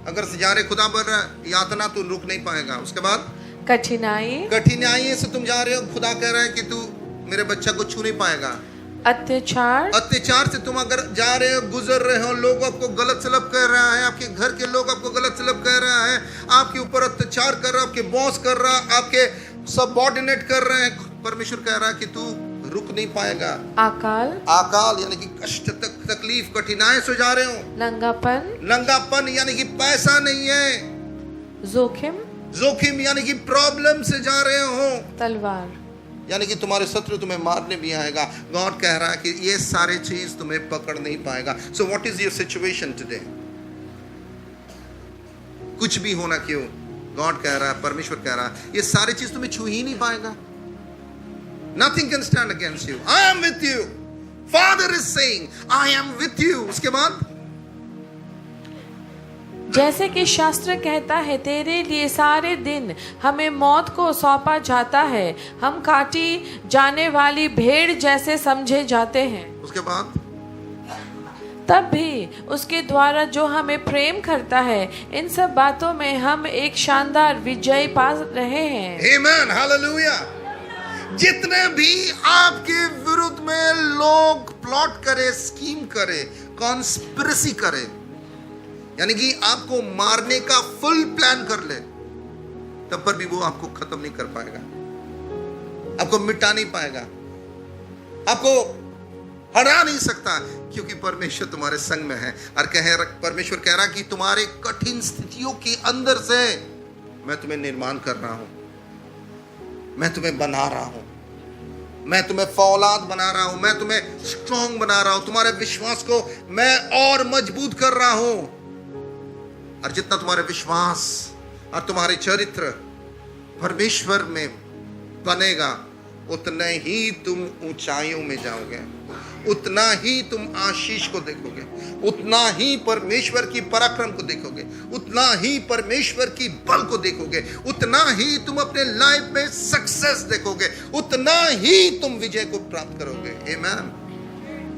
अगर से जा रहे खुदा पर यातना, तू रुक नहीं पाएगा। उसके बाद
कठिनाई
से तुम जा रहे हो, खुदा कह रहा है कि तू मेरे बच्चा को छू नहीं पाएगा। अत्याचार से तुम अगर जा रहे हो, गुजर रहे हो, लोग आपको गलत सलब कह रहा है, आपके घर के लोग आपको गलत सलब कह रहा है, आपके ऊपर अत्याचार कर रहा है, आपके बॉस कर रहा है, आपके सबऑर्डिनेट कर रहे हैं, परमेश्वर कह रहा है कि तू रुक नहीं पाएगा। अकाल यानी कि कष्ट, तकलीफ, कठिनाई से जा रहे हो। नंगापन यानी कि पैसा नहीं है। जोखिम यानी कि प्रॉब्लम से जा रहे हो।
तलवार
यानी कि तुम्हारे शत्रु तुम्हें मारने भी आएगा। गॉड कह रहा है कि ये सारे चीज तुम्हें पकड़ नहीं पाएगा। So what is your situation today? कुछ भी होना क्यों, गॉड कह रहा है, परमेश्वर कह रहा है, ये सारी चीज तुम्हें छू ही नहीं पाएगा। Nothing can stand against you. I am with you. Father is saying, I am with you. उसके बाद
जैसे कि शास्त्र कहता है, तेरे लिए सारे दिन हमें मौत को सौंपा जाता है, हम काटी जाने वाली भेड़ जैसे समझे जाते हैं।
उसके बाद
तब भी उसके द्वारा जो हमें प्रेम करता है, इन सब बातों में हम एक शानदार विजय पा रहे हैं।
Amen. Hallelujah. जितने भी आपके विरुद्ध में लोग प्लॉट करे, स्कीम करे, कॉन्स्पिरेसी करे, यानी कि आपको मारने का फुल प्लान कर ले, तब पर भी वो आपको खत्म नहीं कर पाएगा, आपको मिटा नहीं पाएगा, आपको हरा नहीं सकता, क्योंकि परमेश्वर तुम्हारे संग में है। और परमेश्वर कह रहा कि तुम्हारे कठिन स्थितियों के अंदर से मैं तुम्हें निर्माण कर रहा हूं, मैं तुम्हें बना रहा हूं, मैं तुम्हें फौलाद बना रहा हूं, मैं तुम्हें स्ट्रांग बना रहा हूं, तुम्हारे विश्वास को मैं और मजबूत कर रहा हूं। और जितना तुम्हारे विश्वास और तुम्हारे चरित्र परमेश्वर में बनेगा, उतने ही तुम ऊंचाइयों में जाओगे, उतना ही तुम आशीष को देखोगे, उतना ही परमेश्वर की पराक्रम को देखोगे, उतना ही परमेश्वर की बल को देखोगे, उतना ही तुम अपने लाइफ में सक्सेस देखोगे, उतना ही तुम विजय को प्राप्त करोगे। आमीन।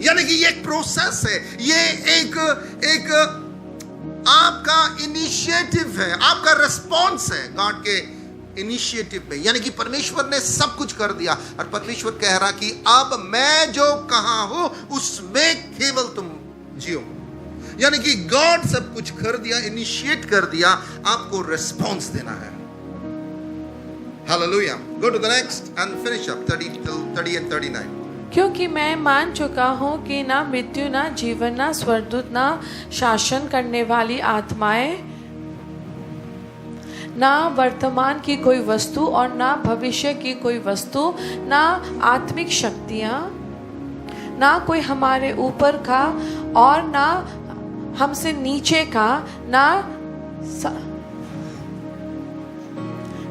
यानी कि ये एक प्रोसेस है, ये एक आपका इनिशिएटिव है, आपका रिस्पॉन्स है गॉड के इनिशिएटिव में। यानी कि परमेश्वर ने सब कुछ कर दिया और परमेश्वर कह रहा कि अब मैं जो कहा हूं उसमें केवल तुम जियो। यानी कि गॉड सब कुछ कर दिया, इनिशिएट कर दिया, आपको रिस्पॉन्स देना है। Hallelujah. Go to the next and finish up 30 and 39।
क्योंकि मैं मान चुका हूँ कि ना मृत्यु, ना जीवन, ना स्वर्गदूत, ना शासन करने वाली आत्माएं, ना वर्तमान की कोई वस्तु और ना भविष्य की कोई वस्तु, ना आत्मिक शक्तियाँ, ना कोई हमारे ऊपर का और ना हमसे नीचे का,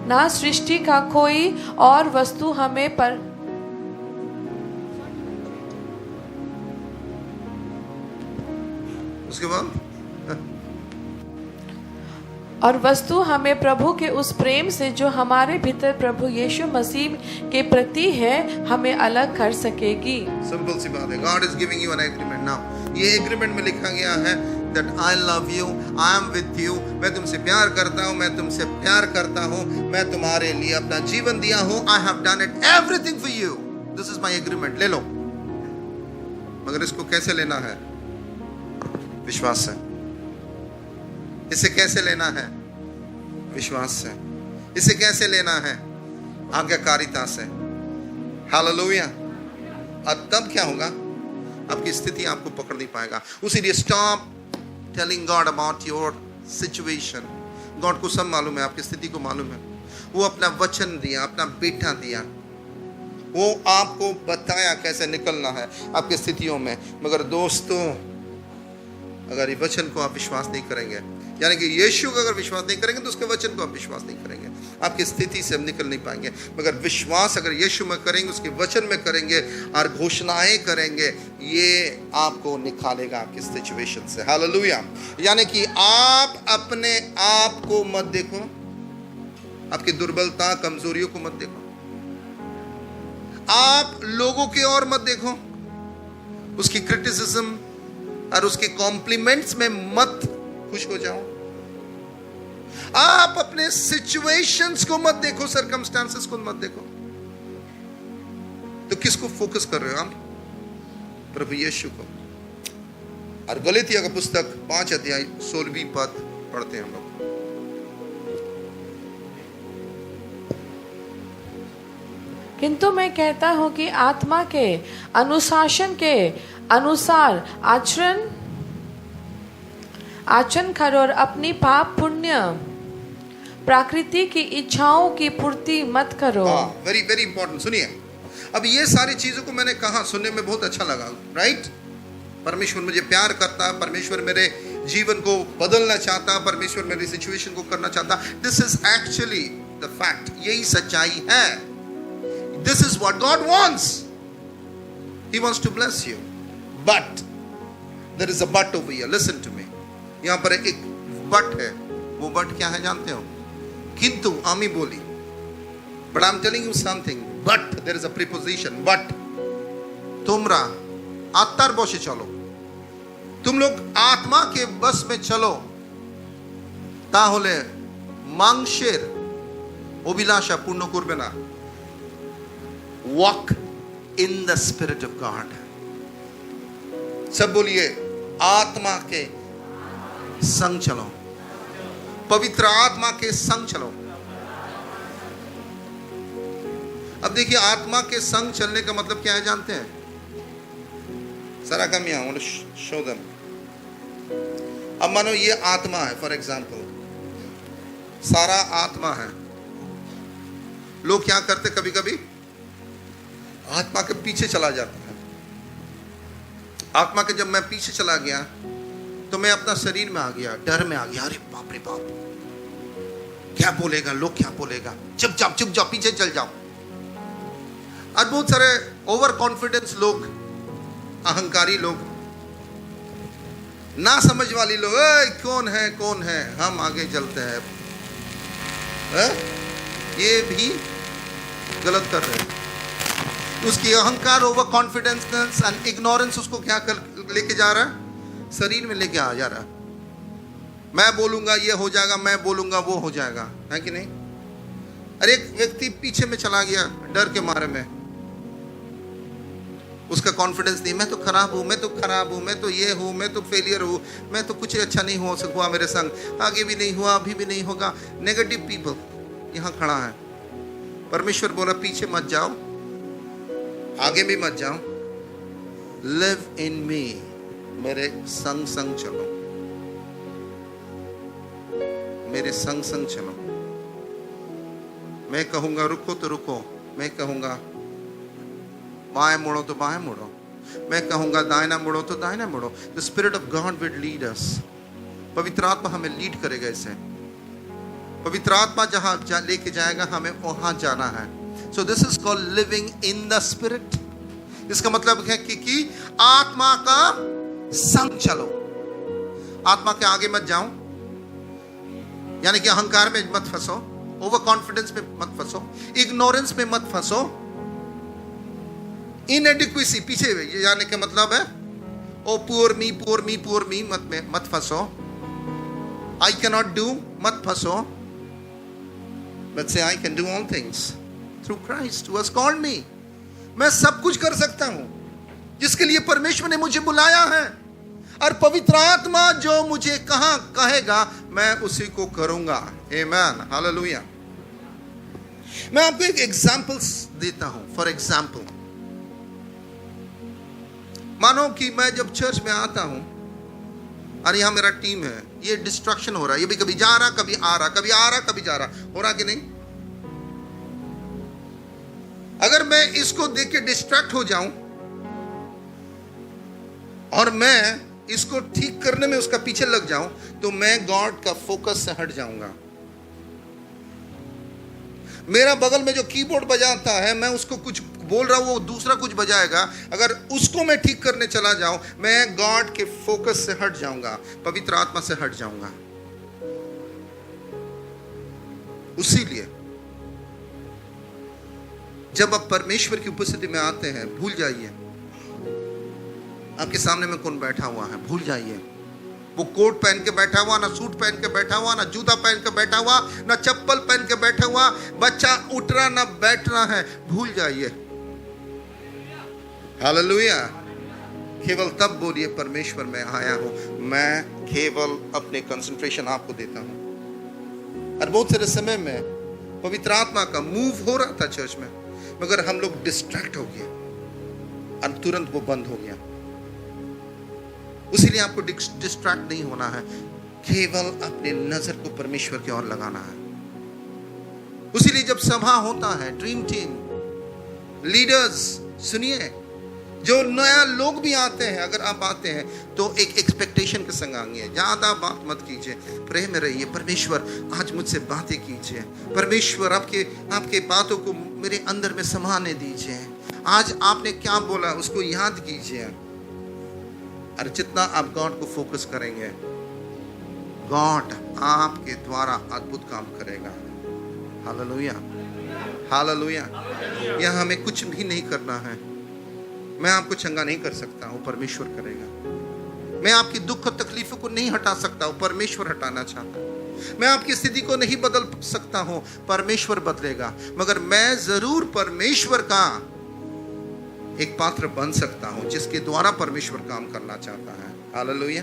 ना सृष्टि का कोई और वस्तु हमें पर
उसके बाद
और वस्तु हमें प्रभु के उस प्रेम से जो हमारे भीतर प्रभु यीशु मसीह के प्रति है, हमें अलग कर सकेगी।
सिंपल सी बात है। God is giving you an agreement now. ये एग्रीमेंट में लिखा गया है that I love you, I am with you. मैं तुमसे प्यार करता हूँ, मैं तुमसे प्यार करता हूँ, मैं तुम्हारे लिए अपना जीवन दिया हूँ। आई have done it everything for you. This is my agreement. ले लो। मगर इसको कैसे लेना है? विश्वास से। इसे कैसे लेना है? विश्वास से। इसे कैसे लेना है? आज्ञाकारिता से। हालेलुया। और तब क्या होगा? आपकी स्थिति आपको पकड़ नहीं पाएगा। उसीलिए stop telling God about your situation. God को सब मालूम है, आपकी स्थिति को मालूम है। वो अपना वचन दिया, अपना बेटा दिया, वो आपको बताया कैसे निकलना है आपकी स्थितियों में। मगर दोस्तों, अगर ये वचन को आप विश्वास नहीं करेंगे, यानी कि यीशु को अगर विश्वास नहीं करेंगे तो उसके वचन को आप विश्वास नहीं करेंगे, आपकी स्थिति से हम निकल नहीं पाएंगे। मगर विश्वास अगर यीशु में करेंगे, उसके वचन में करेंगे और घोषणाएं करेंगे, ये आपको निकालेगा आपकी सिचुएशन से। हालेलुया। यानी कि आप अपने आप को मत देखो, आपकी दुर्बलता कमजोरियों को मत देखो, आप लोगों के और मत देखो, उसकी क्रिटिसिज्म और उसके कॉम्प्लीमेंट्स में मत खुश हो जाओ। आप अपने सिचुएशंस को मत देखो, सर्कमस्टांसेस को मत देखो। तो किसको फोकस कर रहे हो आप? प्रभु यीशु को। और गलातिया का पुस्तक 5 अध्याय 16वीं पद पढ़ते हैं हम लोग।
किंतु मैं कहता हूं कि आत्मा के अनुशासन के अनुसार आचरण करो और अपनी पाप पुण्य प्रकृति की इच्छाओं की पूर्ति मत करो।
Very very important. सुनिए, अब ये सारी चीजों को मैंने कहा, सुनने में बहुत अच्छा लगा, राइट? परमेश्वर मुझे प्यार करता, परमेश्वर मेरे जीवन को बदलना चाहता, परमेश्वर मेरी सिचुएशन को करना चाहता। This is actually the fact, यही सच्चाई है। This is what God wants. He wants to bless you, but there is a but over here. Listen to me. यहां पर एक बट है। वो बट क्या है जानते हो? किंतु, आमी बोली। But I am telling you something, but there is a preposition, but. তোমরা আত্মার বশে চলো, तुम लोग आत्मा के बस में चलो, তাহলে মাংসের অভিলাষা পূর্ণ করবে না। Walk in the spirit of God। सब बोलिए, आत्मा के संग चलो, पवित्र आत्मा के संग चलो। अब देखिए, आत्मा के संग चलने का मतलब क्या है जानते हैं? सारा कम यहाँ शो देम। अब मानो ये आत्मा है, फॉर एग्जाम्पल, सारा आत्मा है। लोग क्या करते, कभी कभी आत्मा के पीछे चला जाता है। आत्मा के जब मैं पीछे चला गया तो मैं अपना शरीर में आ गया, डर में आ गया। अरे बाप रे बाप, क्या बोलेगा लोग, क्या बोलेगा, चुप जाओ, पीछे चल जाओ। और बहुत सारे ओवर कॉन्फिडेंस लोग, अहंकारी लोग, ना समझ वाली लोग, कौन है, हम आगे चलते हैं। ये भी गलत कर रहे हैं। उसकी अहंकार, ओवर कॉन्फिडेंस एंड इग्नोरेंस उसको क्या कर लेके जा रहा है? शरीर में लेके आ जा रहा है। मैं बोलूंगा ये हो जाएगा, मैं बोलूंगा वो हो जाएगा, है कि नहीं? अरे एक व्यक्ति पीछे में चला गया डर के मारे में। उसका कॉन्फिडेंस नहीं, मैं तो खराब हूं, मैं तो ये हूं, मैं तो फेलियर हूं, मैं तो कुछ अच्छा नहीं हो हुआ मेरे संग, आगे भी नहीं हुआ, अभी भी नहीं होगा। नेगेटिव पीपल यहां खड़ा है। परमेश्वर बोला पीछे मत जाओ, आगे भी मत जाओ। लिव इन मी, मेरे संग चलो, मेरे संग चलो। मैं कहूंगा रुको तो रुको, मैं कहूंगा बाएं मुड़ो तो बाएं मुड़ो, मैं कहूंगा दाहिना मुड़ो तो दाहिना मुड़ो। The spirit of God will lead us. पवित्र आत्मा हमें लीड करेगा। इसे पवित्र आत्मा जहां लेके जाएगा, हमें वहां जाना है। So this is called living in the spirit. इसका मतलब है कि आत्मा का संग चलो। आत्मा के आगे मत जाओ, यानी कि अहंकार में मत फंसो, ओवर कॉन्फिडेंस में मत फंसो, इग्नोरेंस में मत फंसो, इनएडिक्वेसी पीछे ये जाने का मतलब है ओ पुअर मी मत फंसो। आई कैन नॉट डू मत फंसो, बट से I can do all things through Christ who has called me. मैं सब कुछ कर सकता हूं जिसके लिए परमेश्वर ने मुझे बुलाया है। और पवित्र आत्मा जो मुझे कहेगा, मैं उसी को करूंगा। आमेन, हालेलुया। मैं आपको एक एग्जांपल्स देता हूं। फॉर एग्जांपल, मानो कि मैं जब चर्च में आता हूं और यहां मेरा टीम है, ये डिस्ट्रक्शन हो रहा है, ये भी कभी जा रहा, कभी आ रहा, कभी आ रहा, कभी जा रहा, हो रहा कि नहीं? अगर मैं इसको देख के डिस्ट्रैक्ट हो जाऊं और मैं इसको ठीक करने में उसका पीछे लग जाऊं, तो मैं गॉड का फोकस से हट जाऊंगा। मेरा बगल में जो कीबोर्ड बजाता है, मैं उसको कुछ बोल रहा हूं, वो दूसरा कुछ बजाएगा। अगर उसको मैं ठीक करने चला जाऊं, मैं गॉड के फोकस से हट जाऊंगा, पवित्र आत्मा से हट जाऊंगा। उसीलिए जब आप परमेश्वर की उपस्थिति में आते हैं, भूल जाइए आपके सामने में कौन बैठा हुआ है, भूल जाइए। वो कोट पहन के बैठा हुआ, ना सूट पहन के बैठा हुआ, ना जूता पहन के बैठा हुआ, ना चप्पल पहन के बैठा हुआ, बच्चा उठ रहा ना बैठ रहा है, भूल जाइए। हालेलुया। केवल तब बोलिए परमेश्वर मैं आया हूं, मैं केवल अपने कंसंट्रेशन आपको देता हूं। और बहुत सारे समय में पवित्र आत्मा का मूव हो रहा था चर्च में, मगर हम लोग डिस्ट्रैक्ट हो गए और तुरंत वो बंद हो गया। इसीलिए आपको डिस्ट्रैक्ट नहीं होना है, केवल अपने नजर को परमेश्वर की ओर लगाना है। इसीलिए जब सभा होता है, ड्रीम टीम लीडर्स, सुनिए, जो नया लोग भी आते हैं, अगर आप आते हैं तो एक एक्सपेक्टेशन के संग आइए, ज्यादा बात मत कीजिए, प्रेम में रहिए। परमेश्वर आज मुझसे बातें कीजिए, परमेश्वर आपके बातों को मेरे अंदर में समाने दीजिए, आज आपने क्या बोला उसको याद कीजिए। और जितना आप गॉड को फोकस करेंगे, गॉड आपके द्वारा अद्भुत काम करेगा। Hallelujah, hallelujah. यह हमें कुछ भी नहीं करना है। मैं आपको चंगा नहीं कर सकता हूं, परमेश्वर करेगा। मैं आपकी दुख और तकलीफों को नहीं हटा सकता हूं, परमेश्वर हटाना चाहता है। मैं आपकी स्थिति को नहीं बदल सकता हूं, परमेश्वर बदलेगा। मगर मैं जरूर परमेश्वर का एक पात्र बन सकता हूं, जिसके द्वारा परमेश्वर काम करना चाहता है। हालेलुया।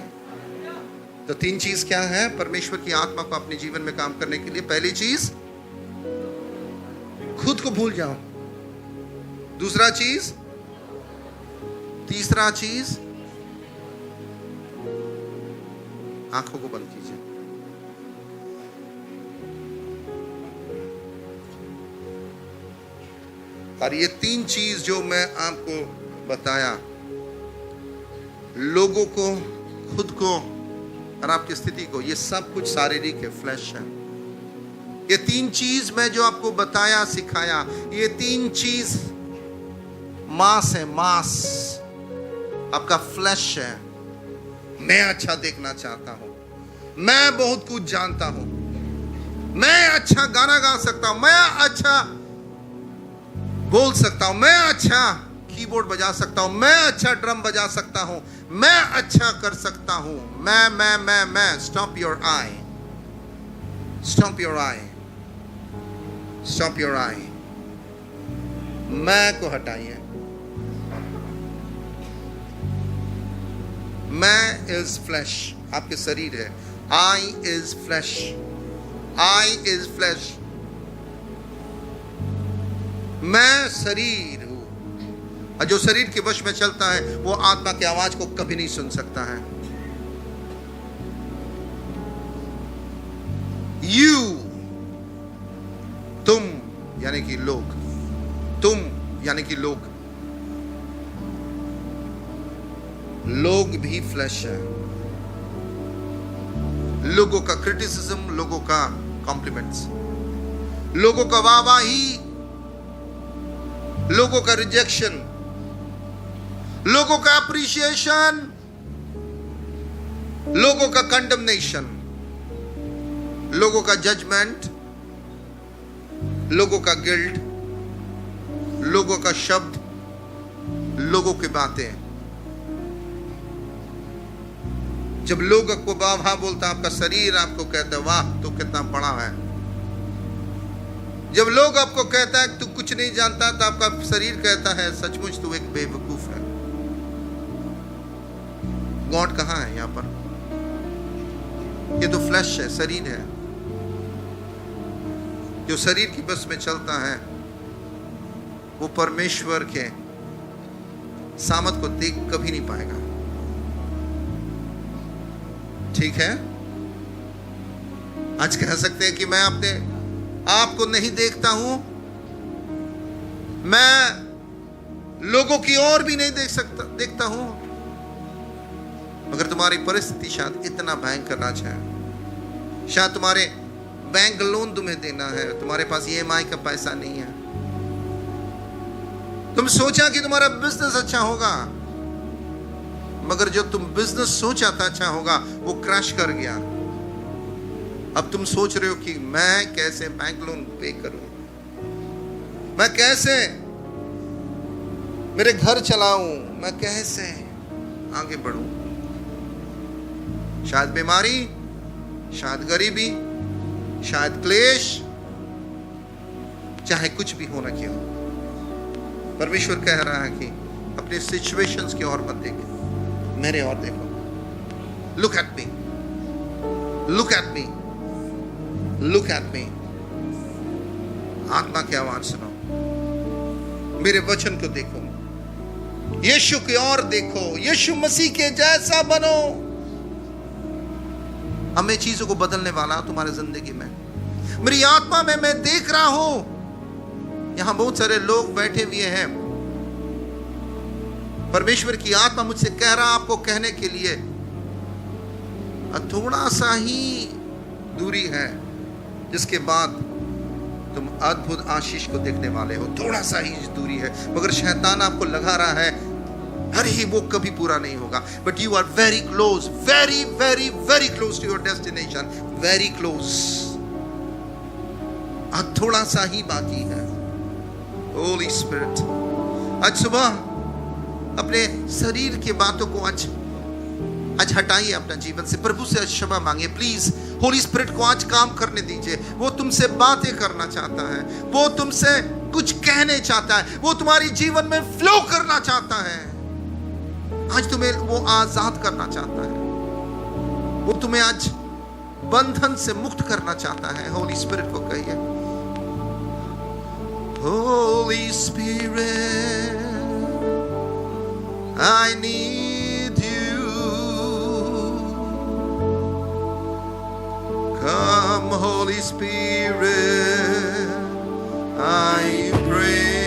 तो 3 चीज क्या है परमेश्वर की आत्मा को अपने जीवन में काम करने के लिए? पहली चीज, खुद को भूल जाओ। दूसरा चीज, तीसरा चीज, आंखों को बंद कीजिए। और ये 3 चीज जो मैं आपको बताया, लोगों को, खुद को और आपकी स्थिति को, ये सब कुछ शारीरिक है, फ्लैश है। ये 3 चीज मैं जो आपको बताया, सिखाया, ये 3 चीज मांस है, मांस आपका फ्लैश है। मैं अच्छा देखना चाहता हूं, मैं बहुत कुछ जानता हूं, मैं अच्छा गाना गा सकता हूं, मैं अच्छा बोल सकता हूं, मैं अच्छा कीबोर्ड बजा सकता हूं, मैं अच्छा ड्रम बजा सकता हूं, मैं अच्छा कर सकता हूं। मैं। Stop your I, stop your I, stop your I. मैं को हटाइए। मैं इज फ्लैश, आपके शरीर है। I is flesh, I is flesh. मैं शरीर हूं, और जो शरीर के वश में चलता है वो आत्मा की आवाज को कभी नहीं सुन सकता है। यू, तुम यानी कि लोग, तुम यानी कि लोग, लोग भी फ्लैश है। लोगों का क्रिटिसिज्म, लोगों का कॉम्प्लीमेंट्स, लोगों का वाहवाही, लोगों का रिजेक्शन, लोगों का अप्रिशिएशन, लोगों का कंडमनेशन, लोगों का जजमेंट, लोगों का गिल्ट, लोगों का शब्द, लोगों की बातें। जब लोग आपको वाह बोलता है, आपका शरीर आपको कहता है वाह तू कितना बड़ा है। जब लोग आपको कहता है तू कुछ नहीं जानता, तो आपका शरीर कहता है सचमुच तू एक बेवकूफ है। गॉड कहां है यहां पर? ये तो फ्लैश है, शरीर है। जो शरीर की बस में चलता है वो परमेश्वर के सामत को देख कभी नहीं पाएगा। ठीक है, आज कह सकते हैं कि मैं अपने आप को नहीं देखता हूं, मैं लोगों की ओर भी नहीं देखता हूं। मगर तुम्हारी परिस्थिति शायद इतना भयंकर ना चाहे, शायद तुम्हारे बैंक लोन तुम्हें देना है, तुम्हारे पास EMI का पैसा नहीं है। तुम सोचा कि तुम्हारा बिजनेस अच्छा होगा, मगर जो तुम बिजनेस सोचा था अच्छा होगा वो क्रैश कर गया। अब तुम सोच रहे हो कि मैं कैसे बैंक लोन पे करूं, मैं कैसे मेरे घर चलाऊं, मैं कैसे आगे बढ़ूं। शायद बीमारी, शायद गरीबी, शायद क्लेश, चाहे कुछ भी होना क्यों, परमेश्वर कह रहा है कि अपने सिचुएशंस की ओर मत देखो, मेरे ओर देखो। Look at me, look at me, look at me. आत्मा की आवाज सुनो, मेरे वचन को देखो, यीशु की ओर देखो, यीशु मसीह के जैसा बनो। अब मैं चीजों को बदलने वाला हूं तुम्हारी जिंदगी में। मेरी आत्मा में मैं देख रहा हूं, यहां बहुत सारे लोग बैठे हुए हैं। परमेश्वर की आत्मा मुझसे कह रहा आपको कहने के लिए, थोड़ा सा ही दूरी है जिसके बाद तुम अद्भुत आशीष को देखने वाले हो। थोड़ा सा ही दूरी है, मगर शैतान आपको लगा रहा है अरे वो कभी पूरा नहीं होगा। But you are very close, very very very close to your destination, very close. आज थोड़ा सा ही बाकी है। होली स्पिरिट, आज सुबह अपने शरीर की बातों को आज हटाइए अपना जीवन से। प्रभु से क्षमा मांगिए प्लीज। होली स्पिरिट को आज काम करने दीजिए। वो तुमसे बातें करना चाहता है, वो तुमसे कुछ कहने चाहता है, वो तुम्हारी जीवन में फ्लो करना चाहता है। आज तुम्हें वो आजाद करना चाहता है, वो तुम्हें आज बंधन से मुक्त करना चाहता है। होली स्पिरिट को कहिए, Holi spirit I need you, come Holy Spirit, I pray,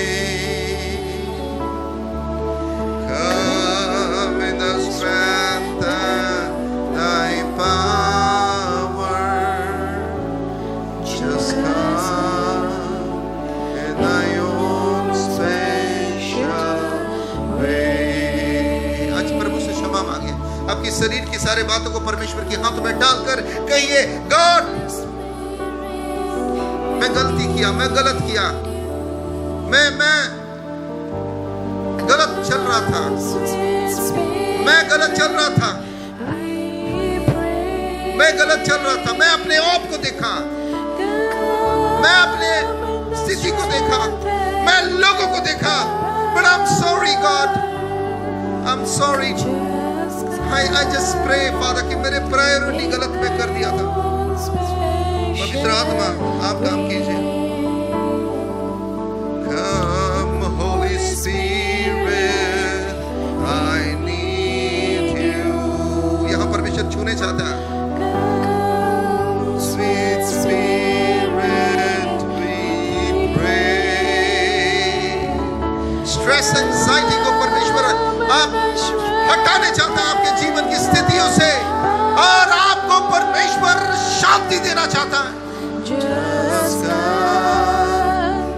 come in the strength and thy power, just come in thy own special way. आपकी शरीर की सारे बातों को परमेश्वर के हाथों में डालकर कहिए, गॉड मैं गलती किया, मैं गलत किया, मैं गलत चल रहा था, मैं गलत चल रहा था, मैं गलत चल रहा था। मैं अपने आप को देखा, मैं अपने स्थिति को देखा, मैं लोगों को देखा। But I'm sorry God, I'm sorry. I just pray Father कि मेरे प्रायोरिटी गलत मैं कर दिया था। पवित्र आत्मा आप काम कीजिए। Come Holy Spirit, I need you। यहाँ परमेश्वर छूने चाहता है। Sweet Spirit, we pray। Stress, anxiety को परमेश्वर आप हटाने चाहता है आपके जीवन की स्थितियों से, और आपको परमेश्वर शांति देना चाहता है। Just come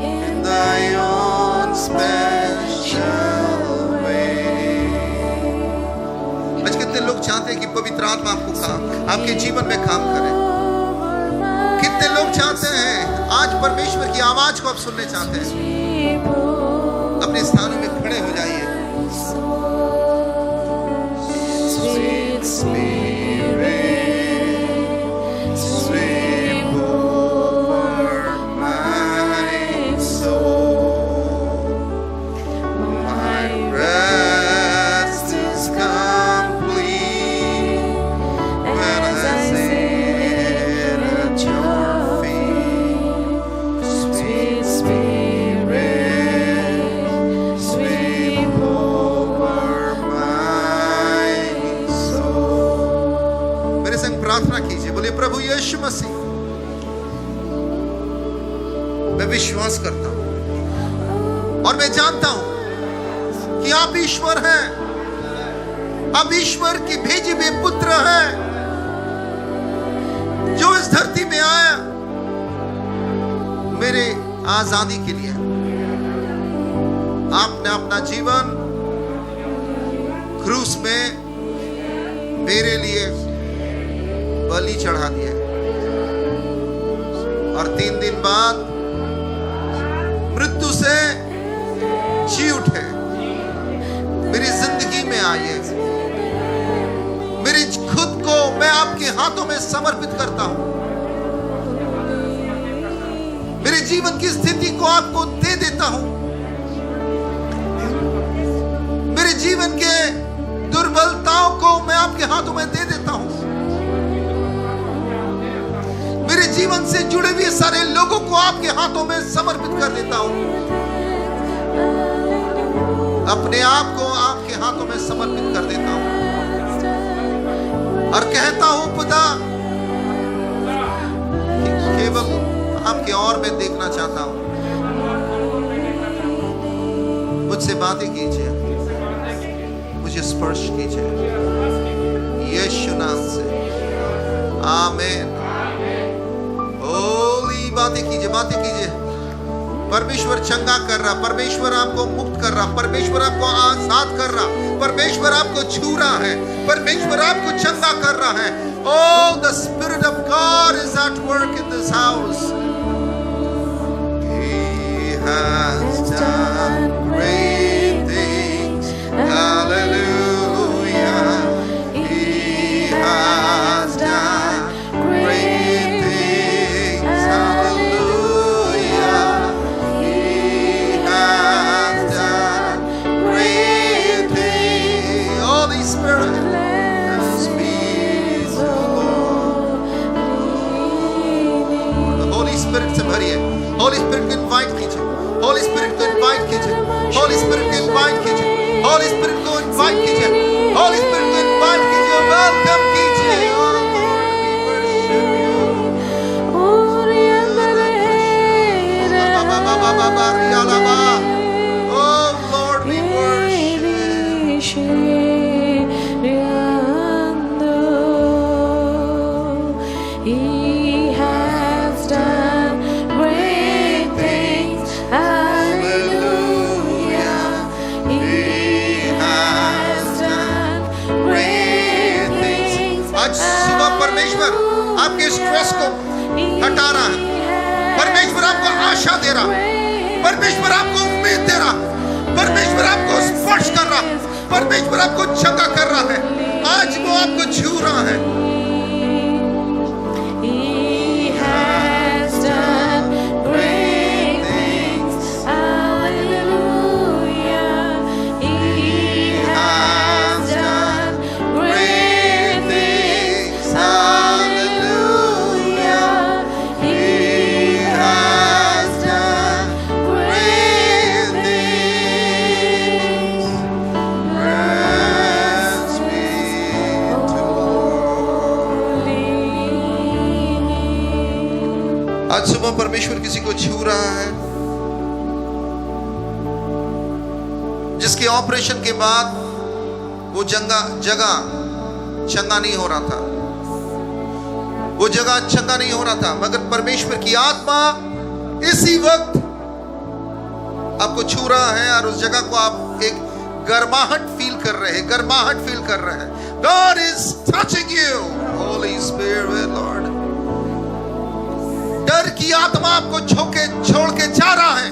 in thy own special way। आज कितने लोग चाहते हैं कि पवित्र आत्मा आपके जीवन में काम करे? कितने लोग चाहते हैं आज परमेश्वर की आवाज को आप सुनने चाहते हैं? अपने स्थानों में खड़े हो जाइए। Spirit, sweep over my soul. My rest is complete when I sit at your feet. Sweet Spirit, sweep over my soul. मेरे संग प्रार्थना कीजिए, बोलिए प्रभु यीशु मसीह, मैं विश्वास करता हूं और मैं जानता हूं कि आप ईश्वर हैं, आप ईश्वर की भेजे हुए पुत्र हैं जो इस धरती में आया मेरे आजादी के लिए। आपने अपना जीवन क्रूस में मेरे लिए बलि चढ़ा दिया, और 3 दिन बाद मृत्यु से जी उठे, मेरी जिंदगी में आए, मेरी खुद को हाथों में समर्पित करता हूं। मेरे जीवन की स्थिति को आपको दे देता हूं। मेरे जीवन के दुर्बलताओं को मैं आपके हाथों में दे देता हूं। मेरे जीवन से जुड़े हुए सारे लोगों को आपके हाथों में समर्पित कर देता हूं। अपने आप को आपके हाथों में समर्पित कर देता हूं और कहता हूं खुदा, केवल आपके और मैं देखना चाहता हूं। मुझसे बातें कीजिए, मुझे स्पर्श कीजिए यीशु नाम से। आमीन। ओली बातें कीजिए, बातें कीजिए। परमेश्वर चंगा कर रहा, परमेश्वर आपको मुक्त कर रहा, परमेश्वर आपको आजाद कर रहा, परमेश्वर आपको छू रहा है, परमेश्वर आपको चंगा कर रहा है। Oh, the Spirit of God is at work in this house. He has done great things. Hallelujah. He has done great things. Hallelujah. He has done great things. Holy Spirit. Spirit से भरिए। होली स्पिरिट को इनवाइट कीजिए, होली स्पिरिट को इनवाइट कीजिए, होली स्पिरिट को इनवाइट कीजिए, होली स्पिरिट को इनवाइट कीजिए, होली स्पिरिट को इनवाइट कीजिए, वेलकम कीजिए। Oh Lord, we worship you. आपके स्ट्रेस को हटा रहा है, परमेश्वर आपको आशा दे रहा, परमेश्वर आपको उम्मीद दे रहा, परमेश्वर आपको स्पर्श कर रहा, परमेश्वर आपको चंगा कर रहा है। आज वो आपको छू रहा है। आज सुबह परमेश्वर किसी को छू रहा है जिसके ऑपरेशन के बाद वो जगह चंगा नहीं हो रहा था, वो जगह चंगा नहीं हो रहा था, मगर परमेश्वर की आत्मा इसी वक्त आपको छू रहा है और उस जगह को आप एक गर्माहट फील कर रहे हैं, गर्माहट फील कर रहे हैं। God is touching you, Holy Spirit, Lord। डर की आत्मा आपको छोड़ के जा रहा है,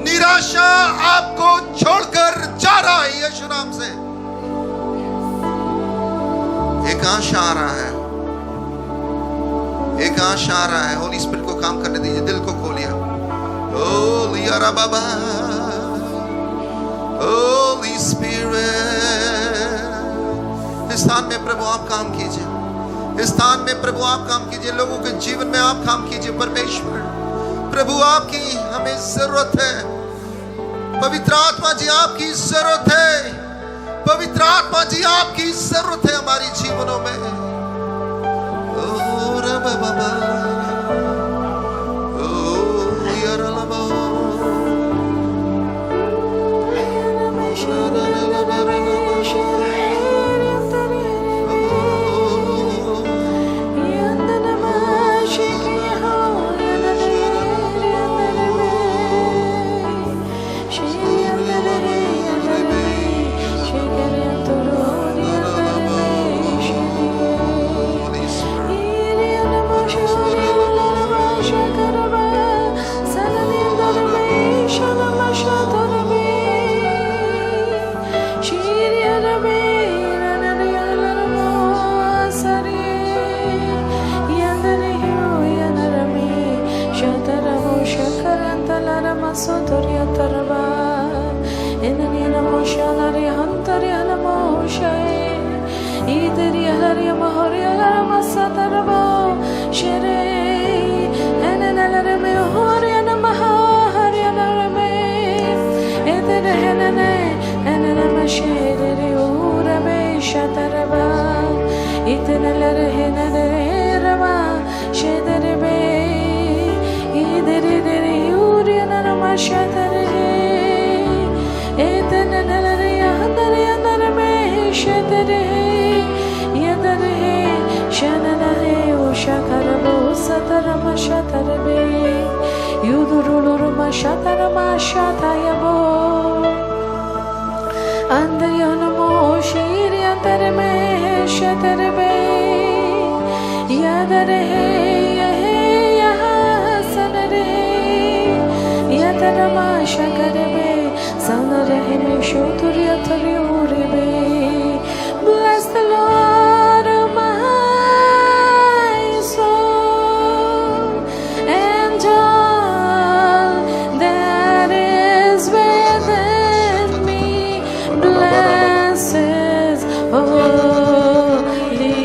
निराशा आपको छोड़कर जा रहा है यीशु नाम से। एक आशा आ रहा है, एक आशा आ रहा है। होली स्पिरिट को काम करने दीजिए, दिल को खोलिए। ओ लिया रा बाबा, होली स्पिरिट, इस स्थान में प्रभु आप काम कीजिए, इस स्थान में प्रभु आप काम कीजिए, लोगों के जीवन में आप काम कीजिए। परमेश्वर प्रभु आपकी हमें जरूरत है, पवित्र आत्मा जी आपकी जरूरत है, पवित्र आत्मा जी आपकी जरूरत है हमारी जीवनों में। ओ रबा बाबा, ओ यार लबा,
शेरे उरबे शतरबा इतनलर है नरे रवा शेदरबे इदरे उरिय नरमा शतरे इतनलर यंदर में शतरे यदर है शननरे उशकरबो सतरम शतरबे युदुरुलुरमा शतरमा शतायबो अंदरयनमो शीरि अंतर में शतरबे यदर है यहाँ सनरे यतरमा शकरबे सनरे में शोतुर्य थरियोरबे Bless the Lord of my soul and all that is within me. Bless His holy name.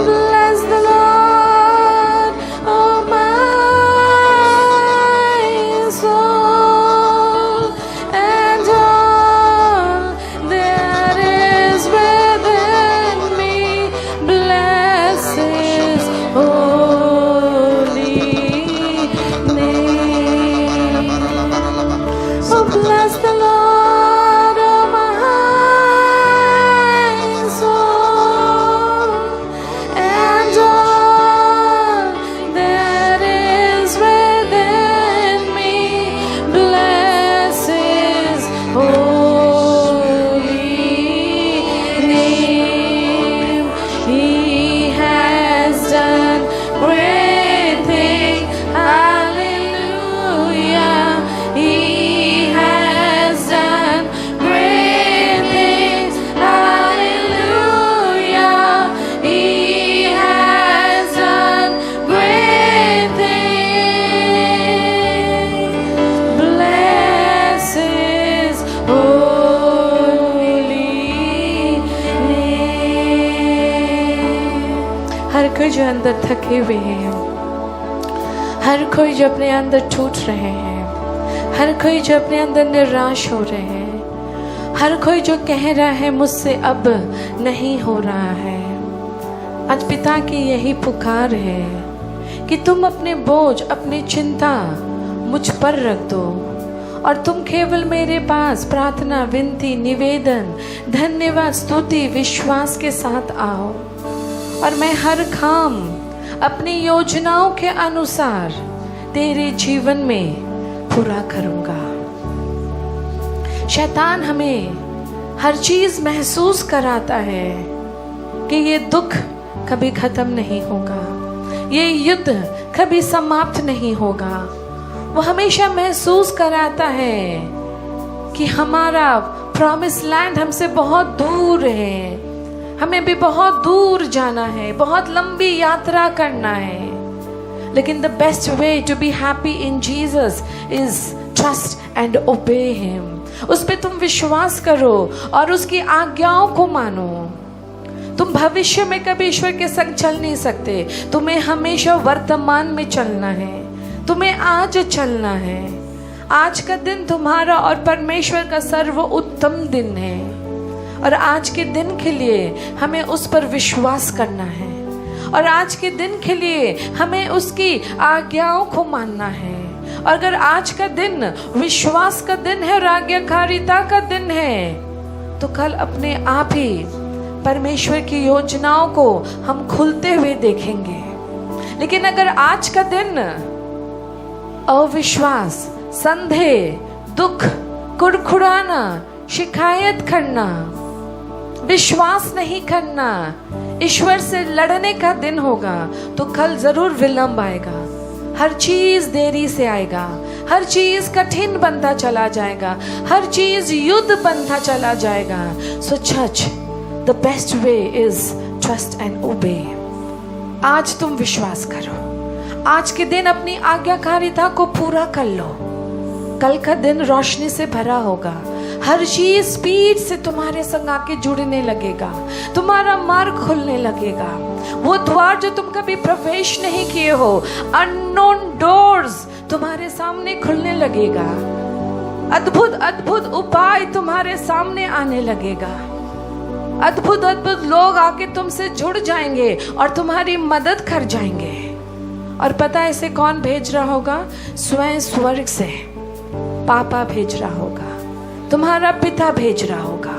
Bless the Lord, oh my soul, and all that is within me. Bless His holy name. Oh, bless the Lord, oh my soul, and all that is within me. Bless His holy name. He has done great things. Hallelujah. He has done great things. Hallelujah. He has done great things. Bless His holy name. हर कोई जो अंदर थके हुए हैं, हर कोई जो अपने अंदर टूट रहे हैं, हर कोई जो अपने अंदर निराश हो रहे हैं, हर कोई जो कह रहा है मुझसे अब नहीं हो रहा है, आज पिता की यही पुकार है कि तुम अपने बोझ, अपनी चिंता मुझ पर रख दो और तुम केवल मेरे पास प्रार्थना, विनती, निवेदन, धन्यवाद, स्तुति, विश्वास के साथ आओ और मैं हर काम अपनी योजनाओं के अनुसार तेरे जीवन में पूरा करूंगा। शैतान हमें हर चीज महसूस कराता है कि ये दुख कभी खत्म नहीं होगा, ये युद्ध कभी समाप्त नहीं होगा। वो हमेशा महसूस कराता है कि हमारा प्रॉमिस लैंड हमसे बहुत दूर है, हमें भी बहुत दूर जाना है, बहुत लंबी यात्रा करना है। लेकिन the best way to be happy in Jesus is trust and obey him. उस पे तुम विश्वास करो और उसकी आज्ञाओं को मानो। तुम भविष्य में कभी ईश्वर के संग चल नहीं सकते, तुम्हें हमेशा वर्तमान में चलना है, तुम्हें आज चलना है। आज का दिन तुम्हारा और परमेश्वर का सर्वोत्तम दिन है और आज के दिन के लिए हमें उस पर विश्वास करना है और आज के दिन के लिए हमें उसकी आज्ञाओं को मानना है। और अगर आज का दिन विश्वास का दिन है और आज्ञाकारिता का दिन है, तो कल अपने आप ही परमेश्वर की योजनाओं को हम खुलते हुए देखेंगे। लेकिन अगर आज का दिन अविश्वास, संदेह, दुख, कुड़कुड़ाना, शिकायत करना, विश्वास नहीं करना, ईश्वर से लड़ने का दिन होगा, तो कल जरूर विलंब आएगा। हर चीज देरी से आएगा, हर चीज कठिन बनता चला जाएगा, हर चीज युद्ध बनता चला जाएगा। So church, the best way is trust and obey. आज तुम विश्वास करो, आज के दिन अपनी आज्ञाकारिता को पूरा कर लो। कल का दिन रोशनी से भरा होगा, हर चीज स्पीड से तुम्हारे संग आके जुड़ने लगेगा, तुम्हारा मार्ग खुलने लगेगा। वो द्वार जो तुम कभी प्रवेश नहीं किए हो, अननोन डोर्स तुम्हारे सामने खुलने लगेगा। अद्भुत अद्भुत उपाय तुम्हारे सामने आने लगेगा। अद्भुत अद्भुत लोग आके तुमसे जुड़ जाएंगे और तुम्हारी मदद कर जाएंगे। और पता है इसे कौन भेज रहा होगा? स्वयं स्वर्ग से पापा भेज रहा होगा, तुम्हारा पिता भेज रहा होगा।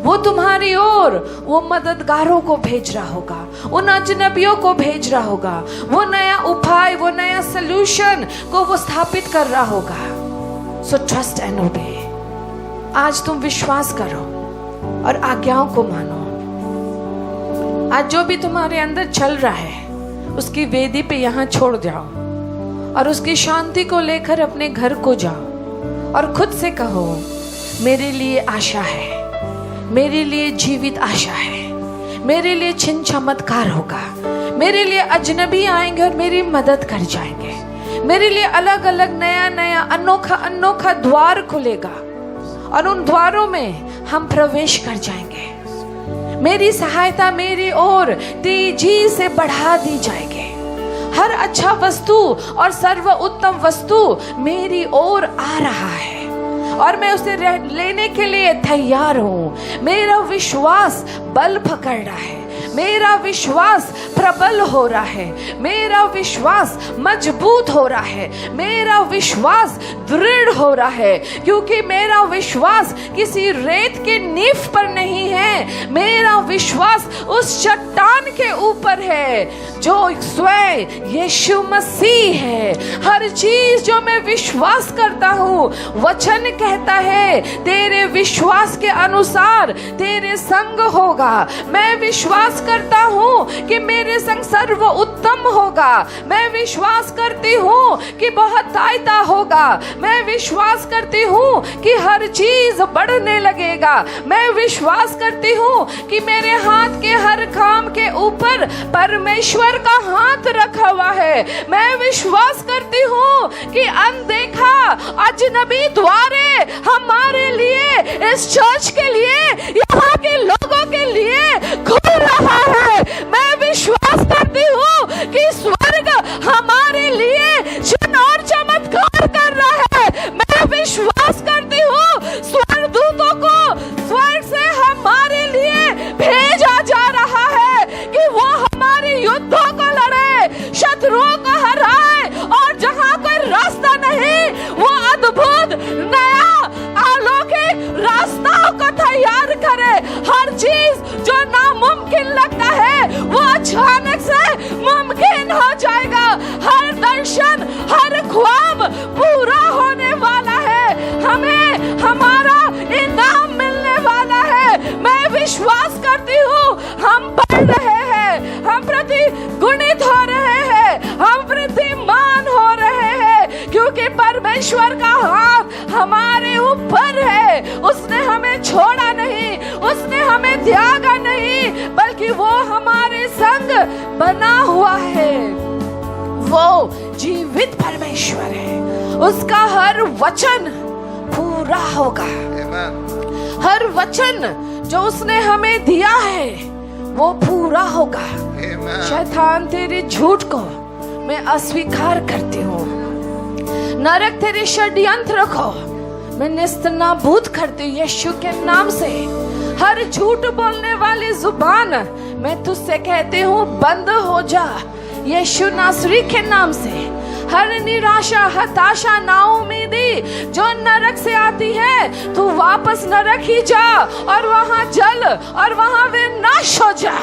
वो तुम्हारी ओर वो मददगारों को भेज रहा होगा, उन अजनबियों को भेज रहा होगा, वो नया उपाय, वो नया सलूशन को वो स्थापित कर रहा होगा। So trust and obey. आज तुम विश्वास करो और आज्ञाओं को मानो। आज जो भी तुम्हारे अंदर चल रहा है उसकी वेदी पे यहाँ छोड़ जाओ और उसकी शांति को लेकर अपने घर को जाओ और खुद से कहो, मेरे लिए आशा है, मेरे लिए जीवित आशा है, मेरे लिए छिन चमत्कार होगा, मेरे लिए अजनबी आएंगे और मेरी मदद कर जाएंगे, मेरे लिए अलग अलग नया नया अनोखा अनोखा द्वार खुलेगा और उन द्वारों में हम प्रवेश कर जाएंगे। मेरी सहायता मेरी ओर तेजी से बढ़ा दी जाएगी। हर अच्छा वस्तु और सर्व उत्तम वस्तु मेरी ओर आ रहा है और मैं उसे लेने के लिए तैयार हूँ। मेरा विश्वास बल पकड़ रहा है, मेरा विश्वास प्रबल हो रहा है, मेरा विश्वास मजबूत हो रहा है, मेरा विश्वास दृढ़ हो रहा है, क्योंकि मेरा विश्वास किसी रेत के नींव पर नहीं है, मेरा विश्वास उस चट्टान के ऊपर है जो स्वयं यीशु मसीह है। हर चीज जो मैं विश्वास करता हूँ, वचन कहता है तेरे विश्वास के अनुसार तेरे संग होगा। मैं विश्वास करता हूँ कि मेरे संग सर्व उत्तम होगा। मैं विश्वास करती हूँ कि बहुतायता होगा। मैं विश्वास करती हूँ कि हर चीज बढ़ने लगेगा। मैं विश्वास करती हूँ कि मेरे हाथ के हर काम के ऊपर परमेश्वर का हाथ रखा हुआ है। मैं विश्वास करती हूँ कि अनदेखा अजनबी द्वारे हमारे लिए, इस चर्च के लिए, यहाँ के लोगों के लिए खुल रहा है। मैं विश्वास करती हूँ कि स्वर्ग हमारे लिए चिन्ह और चमत्कार कर रहा है। मैं विश्वास करती हूँ स्वर्गदूतों को स्वर्ग से हमारे लिए भेजा जा रहा है कि वो हमारे युद्धों को लड़े, शत्रुओं को हराए और जहाँ कोई रास्ता नहीं वो अद्भुत नया अलौकिक रास्ताओं को तैयार करे। हर चीज जो नामुमकिन लगता है वो अचानक से मुमकिन हो जाएगा। हर दर्शन, हर ख्वाब पूरा होने वाला है। हमें हमारा इनाम मिलने वाला है। मैं विश्वास करती हूँ हम बढ़ रहे हैं, हम प्रति गुणित हो रहे हैं, हम वृद्धिमान हो रहे हैं, क्योंकि परमेश्वर का हाथ हमारे ऊपर है। उसने हमें छोड़ा नहीं, उसने हमें त्यागा नहीं, बल्कि वो हमारे संग बना हुआ है। वो जीवित परमेश्वर है। उसका हर वचन पूरा होगा। हर वचन जो उसने हमें दिया है वो पूरा होगा। शैतान तेरे झूठ को मैं अस्वीकार करती हूँ। नरक तेरे षड्यंत्र को मैं नेस्तनाबूद करती हूँ यीशु के नाम से। हर झूठ बोलने वाली जुबान मैं तुझसे कहती हूँ बंद हो जा यीशु नासरी के नाम से। हर निराशा, हताशा, नाउमीदी जो नरक से आती है, तू वापस नरक ही जा और वहां जल और वहां विनाश हो जा।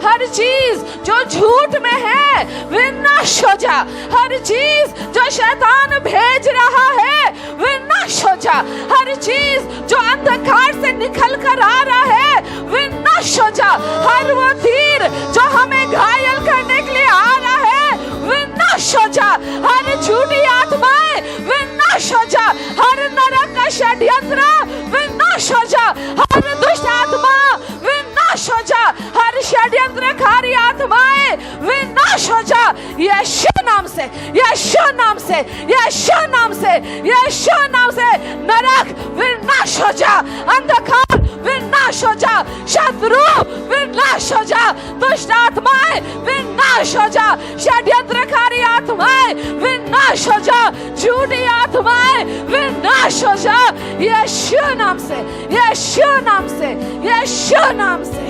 हर चीज जो झूठ में है विनाश हो जा। हर चीज जो शैतान भेज रहा है विनाश हो जा। हर चीज जो अंधकार से निकल कर आ रहा है विनाश हो जा। हर वो तीर जो हमें घायल करने के लिए आ रहा है विनाश हो जा। हर झूठी आत्माएं विनाश हो जा। हर नरक का षड्यंत्र विनाश हो जा। हर दुष्ट आत्मा विनाश हो जा। हर षड्यंत्रकारी आत्माएं विनाश हो जा। यीशु नाम से, यीशु नाम से, यीशु नाम से, यीशु नाम से नरक विनाश हो जा। अंधकार विनाश हो जा। शत्रु विनाश हो जा। दुष्ट आत्माएं विनाश हो जा। षड्यंत्रकारी आत्माएं विनाश नाश हो जा, झूठी आत्माएं वे नाश हो जा, यीशु नाम से, यीशु नाम से, यीशु नाम से।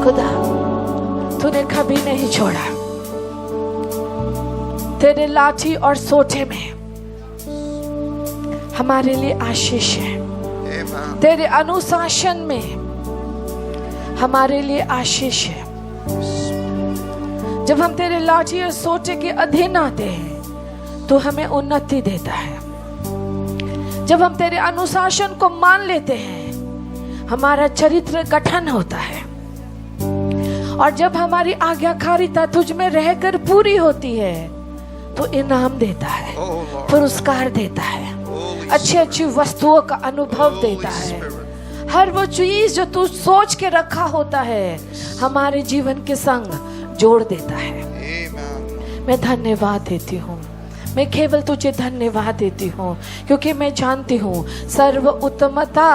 खुदा तूने कभी नहीं छोड़ा। तेरे लाठी और सोटे में हमारे लिए आशीष है, तेरे अनुशासन में हमारे लिए आशीष है। जब हम तेरे लाठी और सोटे के अधीन आते हैं तो हमें उन्नति देता है। जब हम तेरे अनुशासन को मान लेते हैं हमारा चरित्र गठन होता है। और जब हमारी आज्ञाकारिता तुझ में रहकर पूरी होती है तो इनाम देता है, पुरस्कार देता है, अच्छी अच्छी वस्तुओं का अनुभव देता है। हर वो चीज जो तू सोच के रखा होता है हमारे जीवन के संग जोड़ देता है। मैं धन्यवाद देती हूँ, मैं केवल तुझे धन्यवाद देती हूँ क्योंकि मैं जानती हूँ सर्व उत्तमता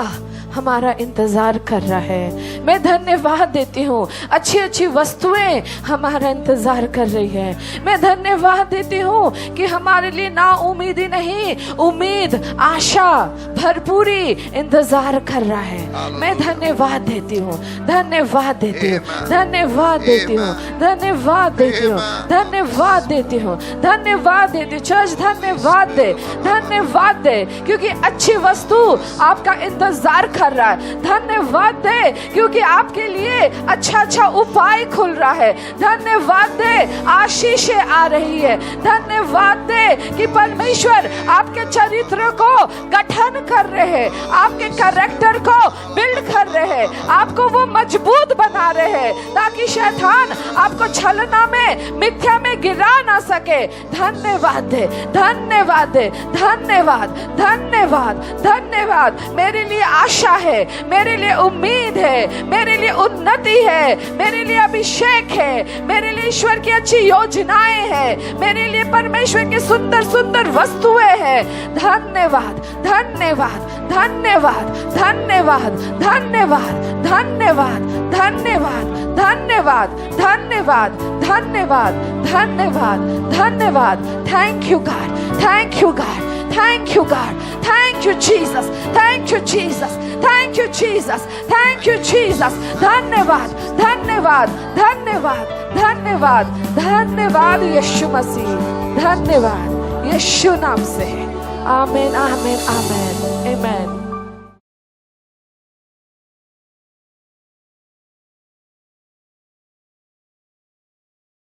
हमारा इंतजार कर रहा है। मैं धन्यवाद देती हूँ, अच्छी अच्छी वस्तुएं हमारा इंतजार कर रही है। मैं धन्यवाद देती हूँ कि हमारे लिए ना उम्मीदी नहीं, उम्मीद, आशा, भरपूरी इंतजार कर रहा है। मैं धन्यवाद देती हूँ, धन्यवाद देती हूँ, धन्यवाद देती हूँ, धन्यवाद देती हूँ, धन्यवाद देती हूँ, धन्यवाद देती हूँ। चर्च धन्यवाद दे, धन्यवाद दे क्योंकि अच्छी वस्तु आपका इंतजार कर रहा है। धन्यवाद दे क्योंकि आपके लिए अच्छा अच्छा उपाय खुल रहा है। धन्यवाद दे आशीषें आ रही है। धन्यवाद दे कि परमेश्वर आपके चरित्र को गठन कर रहे हैं, आपके कैरेक्टर को बिल्ड कर रहे हैं, आपको वो मजबूत बना रहे हैं ताकि शैतान आपको छलना में, मिथ्या में गिरा ना सके। धन्यवाद दे, धन्यवाद दे, धन्यवाद, धन्यवाद, धन्यवाद। मेरे लिए आशा है, मेरे लिए उम्मीद है, मेरे लिए उन्नति है, मेरे लिए अभिषेक है, मेरे लिए ईश्वर की अच्छी योजनाएं हैं, मेरे लिए परमेश्वर की सुंदर सुंदर वस्तुएं हैं। धन्यवाद, धन्यवाद, धन्यवाद, धन्यवाद, धन्यवाद, धन्यवाद, धन्यवाद, धन्यवाद, धन्यवाद, धन्यवाद, धन्यवाद, धन्यवाद। Thank you God, thank you God, thank you God, thank you Jesus, thank you Jesus, thank you Jesus, thank you Jesus। धन्यवाद, धन्यवाद, धन्यवाद, धन्यवाद, धन्यवाद यीशु मसीह, धन्यवाद यीशु नाम से। आमीन, आमीन, आमीन, आमीन।